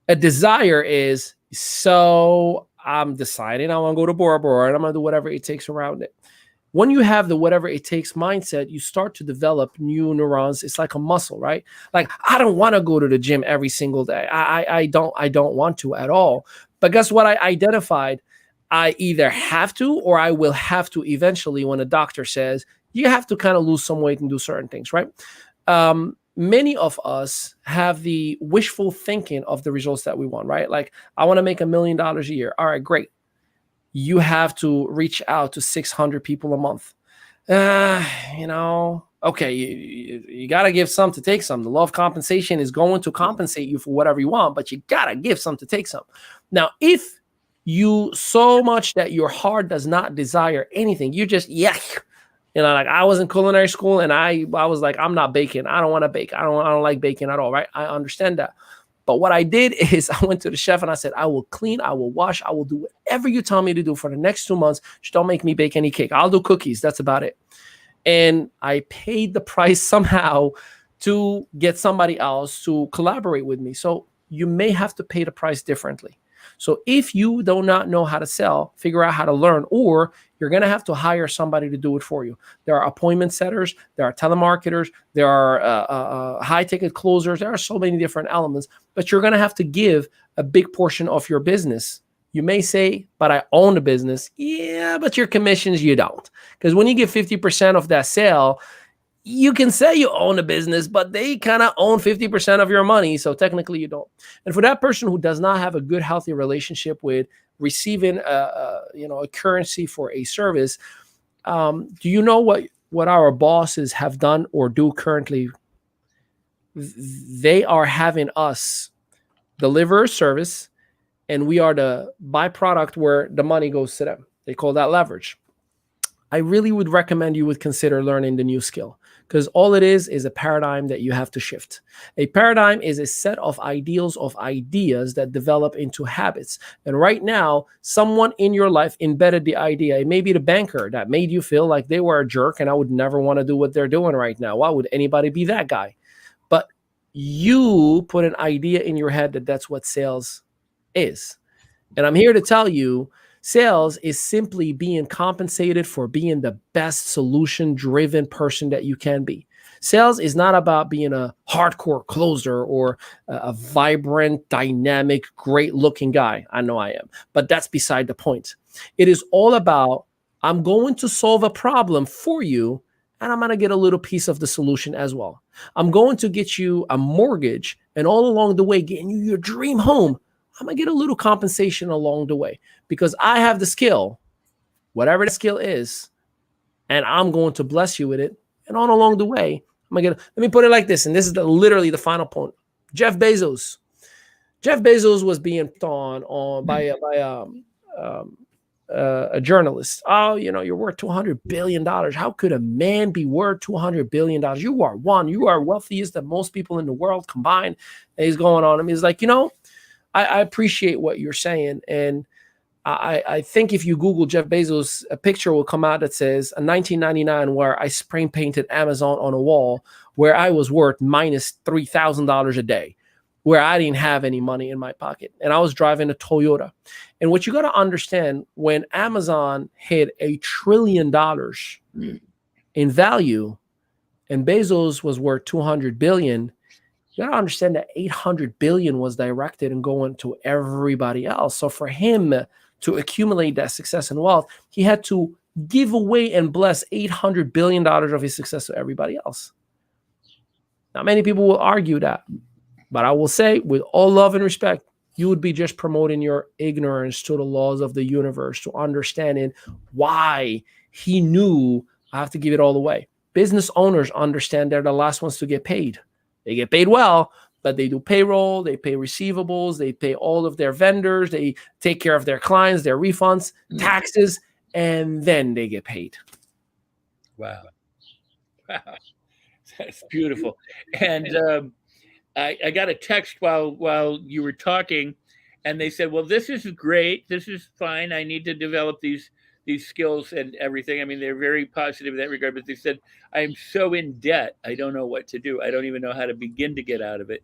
A desire is, so I'm deciding I want to go to Bora Bora and I'm going to do whatever it takes around it. When you have the whatever it takes mindset, you start to develop new neurons. It's like a muscle, right? Like, I don't want to go to the gym every single day. I don't want to at all. But guess what? I identified I either have to or I will have to eventually when a doctor says you have to kind of lose some weight and do certain things, right? Many of us have the wishful thinking of the results that we want, right? Like, I want to make $1 million a year. All right, great. You have to reach out to 600 people a month. Okay, you got to give some to take some. The law of compensation is going to compensate you for whatever you want, but you got to give some to take some. Now, if you so much that your heart does not desire anything, you just, like I was in culinary school and I was like, I'm not baking. I don't want to bake. I don't like baking at all, right? I understand that. But what I did is I went to the chef and I said, I will clean, I will wash, I will do whatever you tell me to do for the next 2 months. Just don't make me bake any cake. I'll do cookies. That's about it. And I paid the price somehow to get somebody else to collaborate with me. So you may have to pay the price differently. So if you do not know how to sell, figure out how to learn, or you're going to have to hire somebody to do it for you. There are appointment setters, there are telemarketers, there are high ticket closers. There are so many different elements, but you're going to have to give a big portion of your business. You may say, but I own the business. Yeah, but your commissions, you don't. Because when you give 50% of that sale, you can say you own a business, but they kind of own 50% of your money. So technically you don't. And for that person who does not have a good, healthy relationship with receiving a currency for a service, do you know what our bosses have done or do currently? They are having us deliver a service and we are the byproduct where the money goes to them. They call that leverage. I really would recommend you would consider learning the new skill, because all it is a paradigm that you have to shift. A paradigm is a set of ideals of ideas that develop into habits. And right now, someone in your life embedded the idea. It may be the banker that made you feel like they were a jerk and I would never want to do what they're doing right now. Why would anybody be that guy? But you put an idea in your head that that's what sales is. And I'm here to tell you, sales is simply being compensated for being the best solution-driven person that you can be. Sales is not about being a hardcore closer or a vibrant, dynamic, great-looking guy. I know I am, but that's beside the point. It is all about, I'm going to solve a problem for you, and I'm going to get a little piece of the solution as well. I'm going to get you a mortgage, and all along the way, getting you your dream home. I'm going to get a little compensation along the way because I have the skill, whatever the skill is, and I'm going to bless you with it. And all along the way, let me put it like this. And this is literally the final point. Jeff Bezos. Jeff Bezos was being on by a journalist. Oh, you're worth $200 billion. How could a man be worth $200 billion? You are wealthiest than most people in the world combined. And he's going on him. He's like, I appreciate what you're saying. And I think if you Google Jeff Bezos, a picture will come out that says a 1999 where I spray painted Amazon on a wall where I was worth minus $3,000 a day, where I didn't have any money in my pocket. And I was driving a Toyota. And what you got to understand, when Amazon hit $1 trillion in value, and Bezos was worth 200 billion, you got to understand that 800 billion was directed and going to everybody else. So for him to accumulate that success and wealth, he had to give away and bless $800 billion of his success to everybody else. Not many people will argue that, but I will say with all love and respect, you would be just promoting your ignorance to the laws of the universe, to understanding why he knew I have to give it all away. Business owners understand they're the last ones to get paid. They get paid well, but they do payroll, they pay receivables, they pay all of their vendors, they take care of their clients, their refunds, taxes, and then they get paid. Wow. That's beautiful. And I got a text while you were talking, and they said, well, this is great. This is fine. I need to develop these skills and everything. I mean, they're very positive in that regard, but they said, I'm so in debt. I don't know what to do. I don't even know how to begin to get out of it.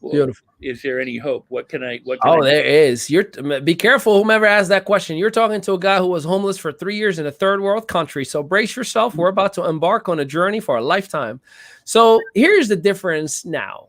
Well, beautiful. Is there any hope? What can I there is. Be careful, whomever asked that question. You're talking to a guy who was homeless for 3 years in a third world country. So brace yourself. We're about to embark on a journey for a lifetime. So here's the difference now.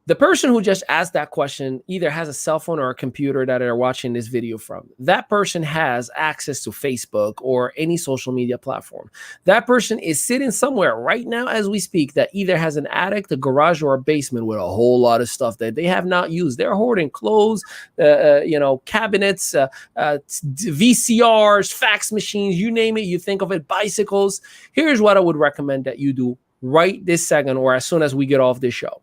The person who just asked that question either has a cell phone or a computer that they're watching this video from. That person has access to Facebook or any social media platform. That person is sitting somewhere right now as we speak that either has an attic, a garage, or a basement with a whole lot of stuff that they have not used. They're hoarding clothes, cabinets, VCRs, fax machines, you name it, you think of it, bicycles. Here's what I would recommend that you do right this second or as soon as we get off this show.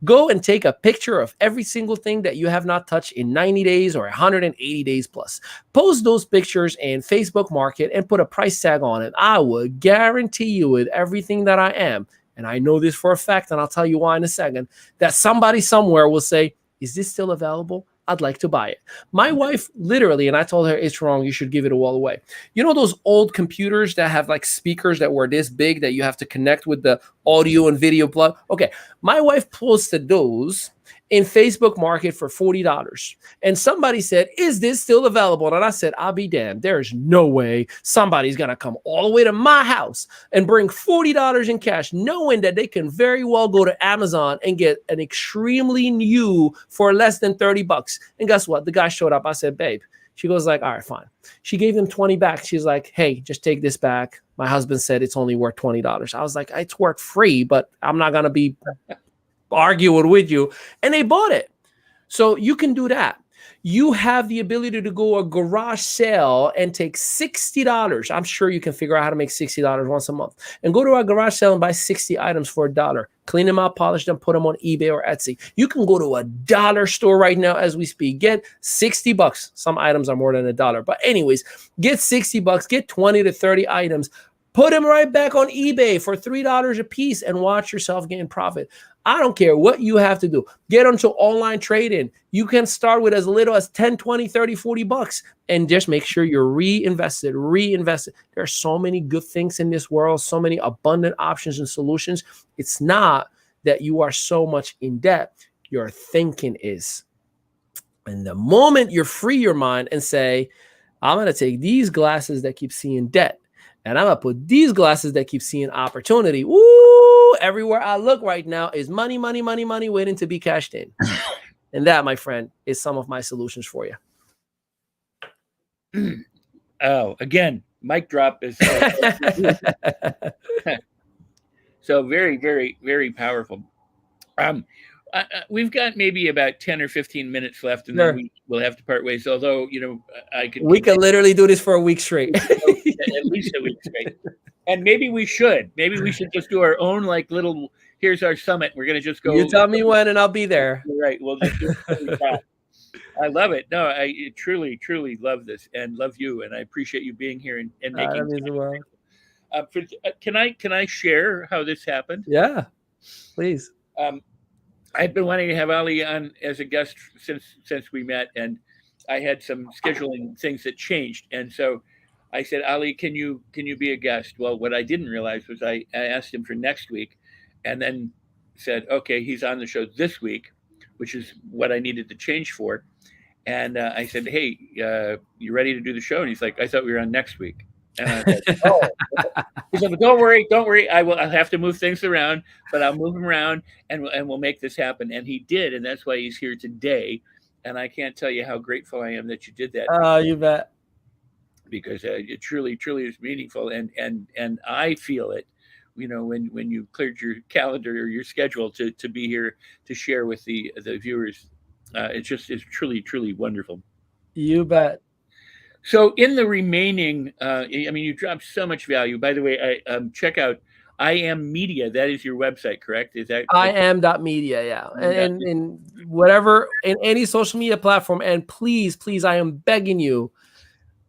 Go and take a picture of every single thing that you have not touched in 90 days or 180 days plus. Post those pictures in Facebook Market and put a price tag on it. I would guarantee you with everything that I am, and I know this for a fact, and I'll tell you why in a second, that somebody somewhere will say, is this still available? I'd like to buy it. My wife literally, and I told her it's wrong, you should give it all away. You know those old computers that have like speakers that were this big that you have to connect with the audio and video plug? Okay, my wife posted those in Facebook Market for $40. And somebody said, is this still available? And I said, I'll be damned. There's no way somebody's going to come all the way to my house and bring $40 in cash, knowing that they can very well go to Amazon and get an extremely new for less than $30. And guess what? The guy showed up. I said, babe. She goes like, all right, fine. She gave him 20 back. She's like, hey, just take this back. My husband said it's only worth $20. I was like, it's worth free, but I'm not going to be arguing with you. And they bought it. So you can do that. You have the ability to go a garage sale and take $60. I'm sure you can figure out how to make $60 once a month and go to a garage sale and buy 60 items for $1. Clean them out, polish them, put them on eBay or Etsy. You can go to a dollar store right now as we speak. Get $60. Some items are more than $1. But anyways, get $60, get 20 to 30 items. Put them right back on eBay for $3 a piece and watch yourself gain profit. I don't care what you have to do. Get onto online trading. You can start with as little as 10, 20, 30, 40 bucks and just make sure you're reinvested. There are so many good things in this world, so many abundant options and solutions. It's not that you are so much in debt. Your thinking is. And the moment you free your mind and say, I'm going to take these glasses that keep seeing debt, and I'm going to put these glasses that keep seeing opportunity. Woo! Everywhere I look right now is money, money, money, money waiting to be cashed in. And that, my friend, is some of my solutions for you. Oh, again, mic drop is so very, very, very powerful. We've got maybe about 10 or 15 minutes left, and then we'll have to part ways. Although, we could literally do this for a week straight. At least a week straight. And maybe we should just do our own little, here's our summit. We're going to just go. You tell me when and I'll be there. Right. We'll just do it. I love it. No, I truly, truly love this and love you. And I appreciate you being here and making time. Can I share how this happened? Yeah, please. I've been wanting to have Ali on as a guest since we met, and I had some scheduling things that changed. And so I said, Ali, can you be a guest? Well, what I didn't realize was I asked him for next week and then said, okay, he's on the show this week, which is what I needed to change for. And I said, hey, you ready to do the show? And he's like, I thought we were on next week. And I said, oh. He said, don't worry. I'll have to move things around, but I'll move them around and we'll make this happen. And he did. And that's why he's here today. And I can't tell you how grateful I am that you did that. Oh, you bet. Because it truly is meaningful. And I feel it, when you cleared your calendar or your schedule to be here to share with the viewers. It's truly wonderful. You bet. So in the remaining, you dropped so much value. By the way, check out I Am Media. That is your website, correct? Is that IAM.media, yeah. And whatever, in any social media platform. And please, I am begging you,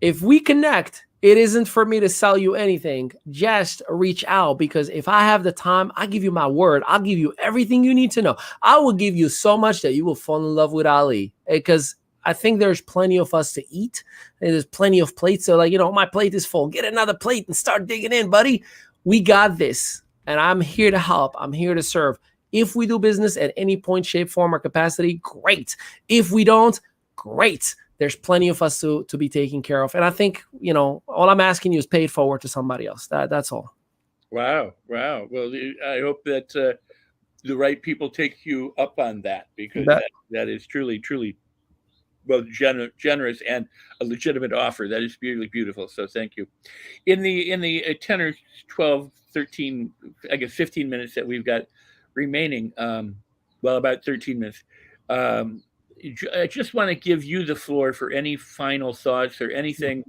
if we connect, it isn't for me to sell you anything. Just reach out, because if I have the time, I give you my word. I'll give you everything you need to know. I will give you so much that you will fall in love with Ali, because I think there's plenty of us to eat. And there's plenty of plates. So my plate is full. Get another plate and start digging in, buddy. We got this. And I'm here to help. I'm here to serve. If we do business at any point, shape, form, or capacity, great. If we don't, great. There's plenty of us to be taken care of. And I think, all I'm asking you is pay it forward to somebody else. That's all. Wow. Well, I hope that the right people take you up on that, because that is truly both generous and a legitimate offer. That is beautiful. So thank you. In the 10 or 12, 13, I guess 15 minutes that we've got remaining, about 13 minutes, I just want to give you the floor for any final thoughts or anything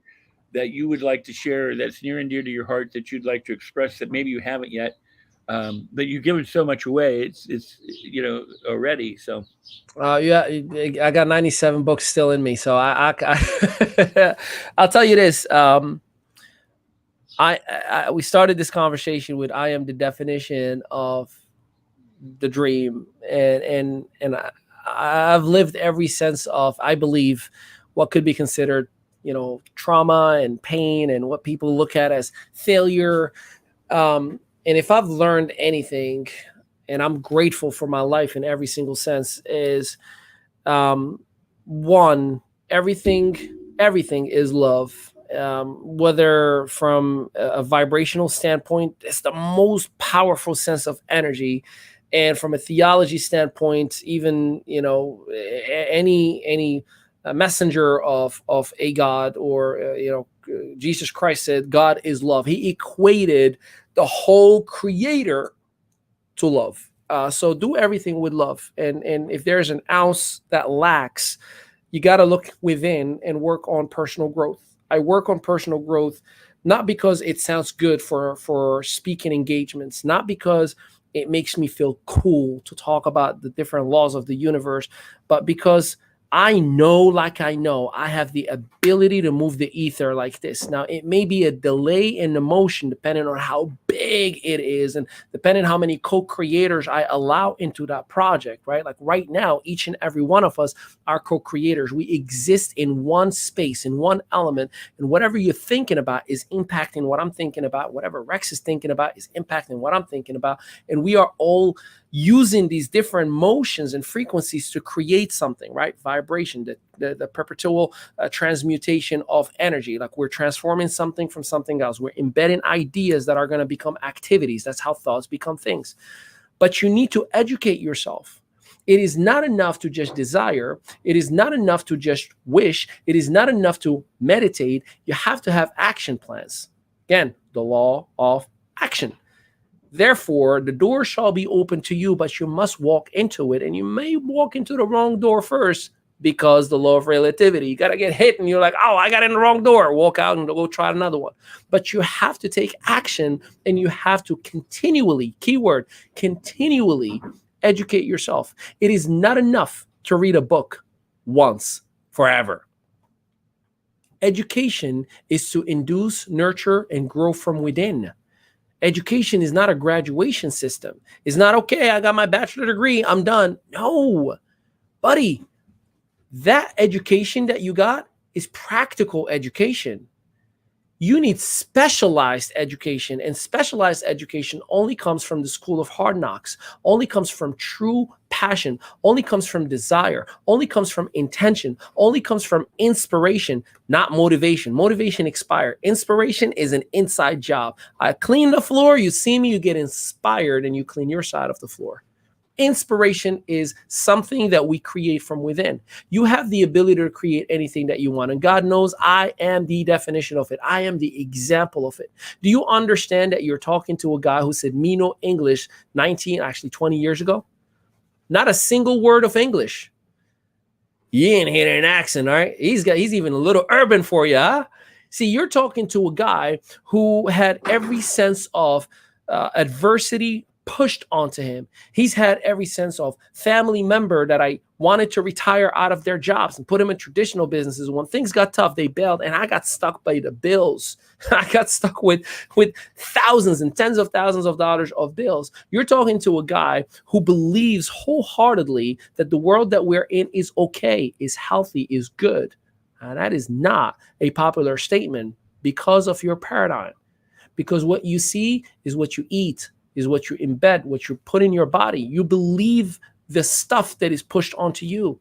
that you would like to share that's near and dear to your heart that you'd like to express that maybe you haven't yet. But you've given so much away. It's already. So, yeah, I got 97 books still in me. So I I'll tell you this. We started this conversation with I am the definition of the dream, and I've lived every sense of, I believe, what could be considered, trauma and pain and what people look at as failure. And if I've learned anything, and I'm grateful for my life in every single sense, is one, everything is love. Whether from a vibrational standpoint, it's the most powerful sense of energy. And from a theology standpoint, even, any messenger of a God, or, Jesus Christ said, God is love. He equated the whole creator to love. So do everything with love. And if there's an ounce that lacks, you got to look within and work on personal growth. I work on personal growth, not because it sounds good for speaking engagements, not because it makes me feel cool to talk about the different laws of the universe, but because I know I have the ability to move the ether like this. Now, it may be a delay in the motion depending on how big it is and depending on how many co-creators I allow into that project, right? Like right now, each and every one of us are co-creators. We exist in one space, in one element, and whatever you're thinking about is impacting what I'm thinking about. Whatever Rex is thinking about is impacting what I'm thinking about. And we are all using these different motions and frequencies to create something, right? Vibration, the perpetual transmutation of energy. Like we're transforming something from something else. We're embedding ideas that are going to become activities. That's how thoughts become things. But you need to educate yourself. It is not enough to just desire. It is not enough to just wish. It is not enough to meditate. You have to have action plans. Again, the law of action. Therefore, the door shall be open to you, but you must walk into it. And you may walk into the wrong door first because the law of relativity. You got to get hit and you're like, oh, I got in the wrong door. Walk out and go try another one. But you have to take action, and you have to continually, keyword, continually educate yourself. It is not enough to read a book once forever. Education is to induce, nurture, and grow from within. Education is not a graduation system. It's not, okay, I got my bachelor degree, I'm done. No, buddy, that education that you got is practical education. You need specialized education, and specialized education only comes from the school of hard knocks, only comes from true passion, only comes from desire, only comes from intention, only comes from inspiration, not motivation. Motivation expires. Inspiration is an inside job. I clean the floor, you see me, you get inspired, and you clean your side of the floor. Inspiration is something that we create from within. You have the ability to create anything that you want. And God knows I am the definition of it. I am the example of it. Do you understand that you're talking to a guy who said me no English 20 years ago? Not a single word of English. You ain't hearing an accent, all right? He's even a little urban for you, huh? See, you're talking to a guy who had every sense of adversity pushed onto him. He's had every sense of family member that I wanted to retire out of their jobs and put them in traditional businesses. When things got tough, they bailed, and I got stuck by the bills. I got stuck with thousands and tens of thousands of dollars of bills. You're talking to a guy who believes wholeheartedly that the world that we're in is okay, is healthy, is good. And that is not a popular statement because of your paradigm. Because what you see is what you eat, is what you embed, what you put in your body. You believe the stuff that is pushed onto you.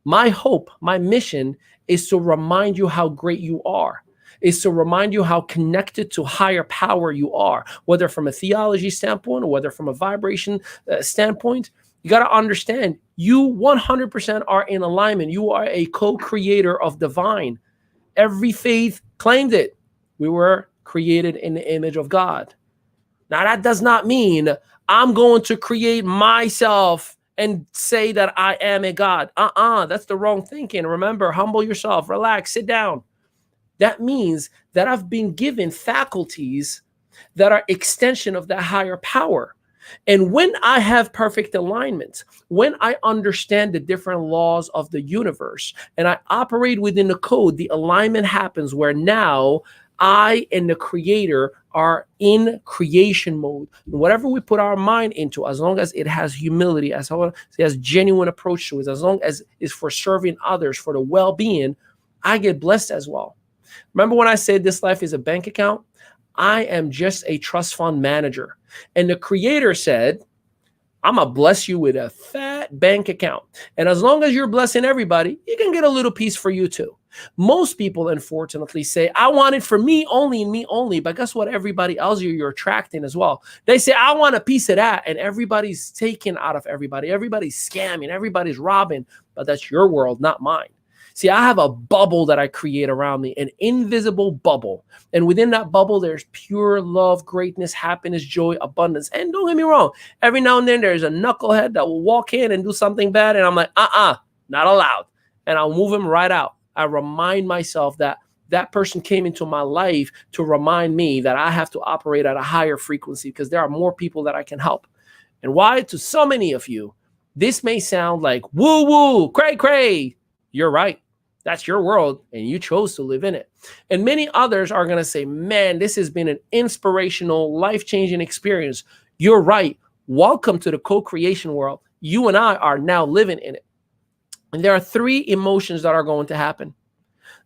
My hope, my mission is to remind you how great you are, is to remind you how connected to higher power you are, whether from a theology standpoint or whether from a vibration standpoint. You got to understand, you 100% are in alignment. You are a co-creator of divine. Every faith claimed it. We were created in the image of God. Now, that does not mean I'm going to create myself and say that I am a God. That's the wrong thinking. Remember, humble yourself, relax, sit down. That means that I've been given faculties that are extension of that higher power. And when I have perfect alignment, when I understand the different laws of the universe and I operate within the code, the alignment happens where now I and the creator are in creation mode. Whatever we put our mind into, as long as it has humility, as long as it has genuine approach to it, as long as it's for serving others, for the well-being, I get blessed as well. Remember when I said this life is a bank account? I am just a trust fund manager. And the creator said, I'm going to bless you with a fat bank account. And as long as you're blessing everybody, you can get a little piece for you too. Most people, unfortunately, say, I want it for me only and me only. But guess what? Everybody else you're attracting as well. They say, I want a piece of that. And everybody's taking out of everybody. Everybody's scamming. Everybody's robbing. But that's your world, not mine. See, I have a bubble that I create around me, an invisible bubble. And within that bubble, there's pure love, greatness, happiness, joy, abundance. And don't get me wrong. Every now and then, there's a knucklehead that will walk in and do something bad. And I'm like, not allowed. And I'll move him right out. I remind myself that that person came into my life to remind me that I have to operate at a higher frequency because there are more people that I can help. And why? To so many of you, this may sound like woo-woo, cray-cray. You're right. That's your world, and you chose to live in it. And many others are going to say, man, this has been an inspirational, life-changing experience. You're right. Welcome to the co-creation world. You and I are now living in it. And there are three emotions that are going to happen.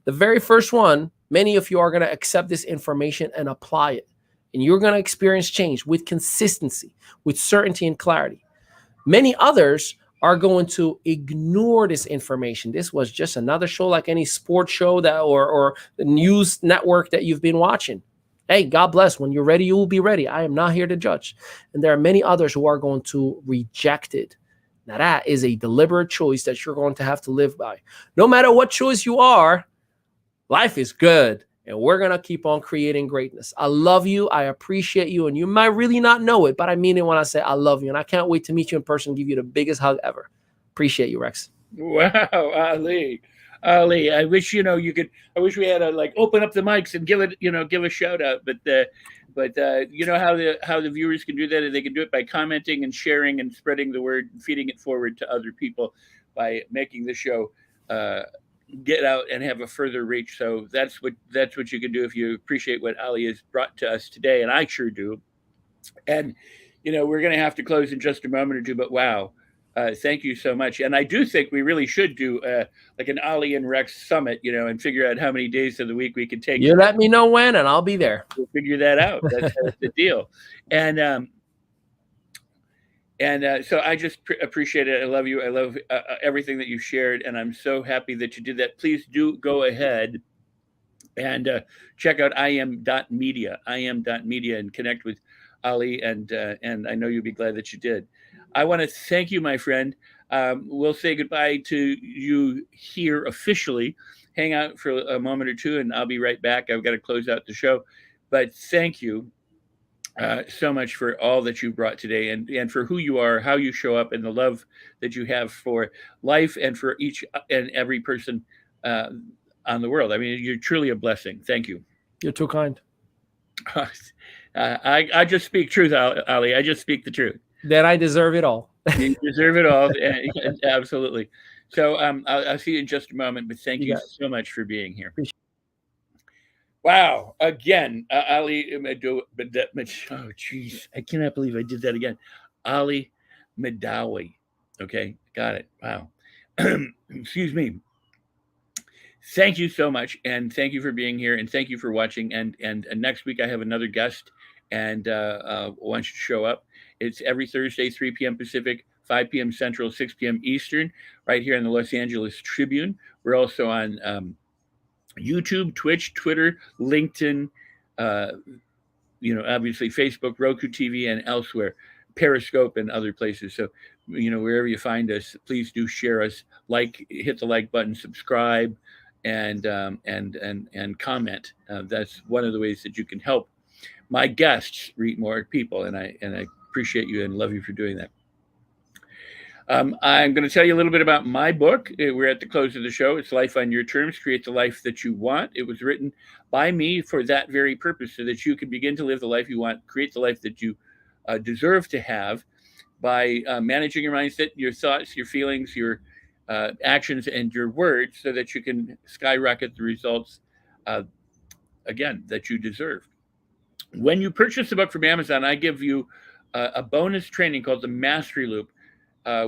The very first one, many of you are going to accept this information and apply it. And you're going to experience change with consistency, with certainty and clarity. Many others are going to ignore this information. This was just another show like any sports show that or the news network that you've been watching. Hey, God bless. When you're ready, you will be ready. I am not here to judge. And there are many others who are going to reject it. Now, that is a deliberate choice that you're going to have to live by. No matter what choice you are, life is good. And we're going to keep on creating greatness. I love you. I appreciate you. And you might really not know it, but I mean it when I say I love you. And I can't wait to meet you in person and give you the biggest hug ever. Appreciate you, Rex. Wow, Ali. I wish, you could, I wish we had to open up the mics and give a shout out. But you know how the viewers can do that? They can do it by commenting and sharing and spreading the word and feeding it forward to other people by making the show get out and have a further reach. So that's what you can do if you appreciate what Ali has brought to us today, and I sure do. And we're going to have to close in just a moment or two, but wow, Thank you so much. And I do think we really should do like an Ali and Rex summit, and figure out how many days of the week we can take. You let me know when, and I'll be there. We'll figure that out. That's the deal. And so I just appreciate it. I love you. I love everything that you've shared, and I'm so happy that you did that. Please do go ahead and check out im.media, and connect with Ali, and I know you'll be glad that you did. I want to thank you, my friend. We'll say goodbye to you here officially. Hang out for a moment or two, and I'll be right back. I've got to close out the show. But thank you so much for all that you brought today, and for who you are, how you show up, and the love that you have for life and for each and every person on the world. I mean, you're truly a blessing. Thank you. You're too kind. I just speak truth, Ali. I just speak the truth. Then I deserve it all. You deserve it all. Absolutely. So I'll see you in just a moment, but thank you so much for being here. Wow. Again, Ali Mehdaoui. Oh, geez. I cannot believe I did that again. Ali Mehdaoui. Okay. Got it. Wow. Excuse me. Thank you so much. And thank you for being here. And thank you for watching. And next week I have another guest, and I want you to show up. It's every Thursday, 3 p.m. Pacific, 5 p.m. Central, 6 p.m. Eastern, right here in the Los Angeles Tribune. We're also on YouTube, Twitch, Twitter, LinkedIn, obviously Facebook, Roku TV, and elsewhere, Periscope and other places. So, wherever you find us, please do share us, hit the like button, subscribe, and comment. That's one of the ways that you can help my guests reach more people, and I appreciate you and love you for doing that. I'm going to tell you a little bit about my book. We're at the close of the show. It's Life on Your Terms, Create the Life That You Want. It was written by me for that very purpose, so that you can begin to live the life you want, create the life that you deserve to have by managing your mindset, your thoughts, your feelings, your actions, and your words, so that you can skyrocket the results, again, that you deserve. When you purchase the book from Amazon, I give you a bonus training called the Mastery Loop,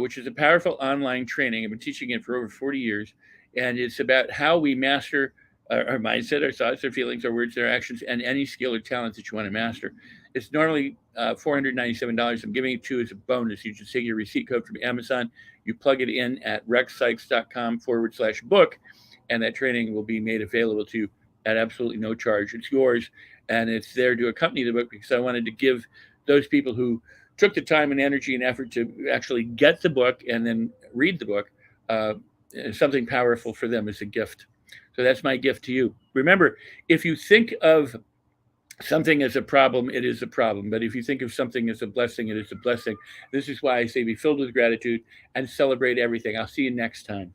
which is a powerful online training. I've been teaching it for over 40 years, and it's about how we master our mindset, our thoughts, our feelings, our words, our actions, and any skill or talent that you want to master. It's normally $497. I'm giving it to you as a bonus. You just take your receipt code from Amazon, you plug it in at rexsikes.com/book, and that training will be made available to you at absolutely no charge. It's yours, and it's there to accompany the book, because I wanted to give those people who took the time and energy and effort to actually get the book and then read the book, something powerful for them as a gift. So that's my gift to you. Remember, if you think of something as a problem, it is a problem. But if you think of something as a blessing, it is a blessing. This is why I say be filled with gratitude and celebrate everything. I'll see you next time.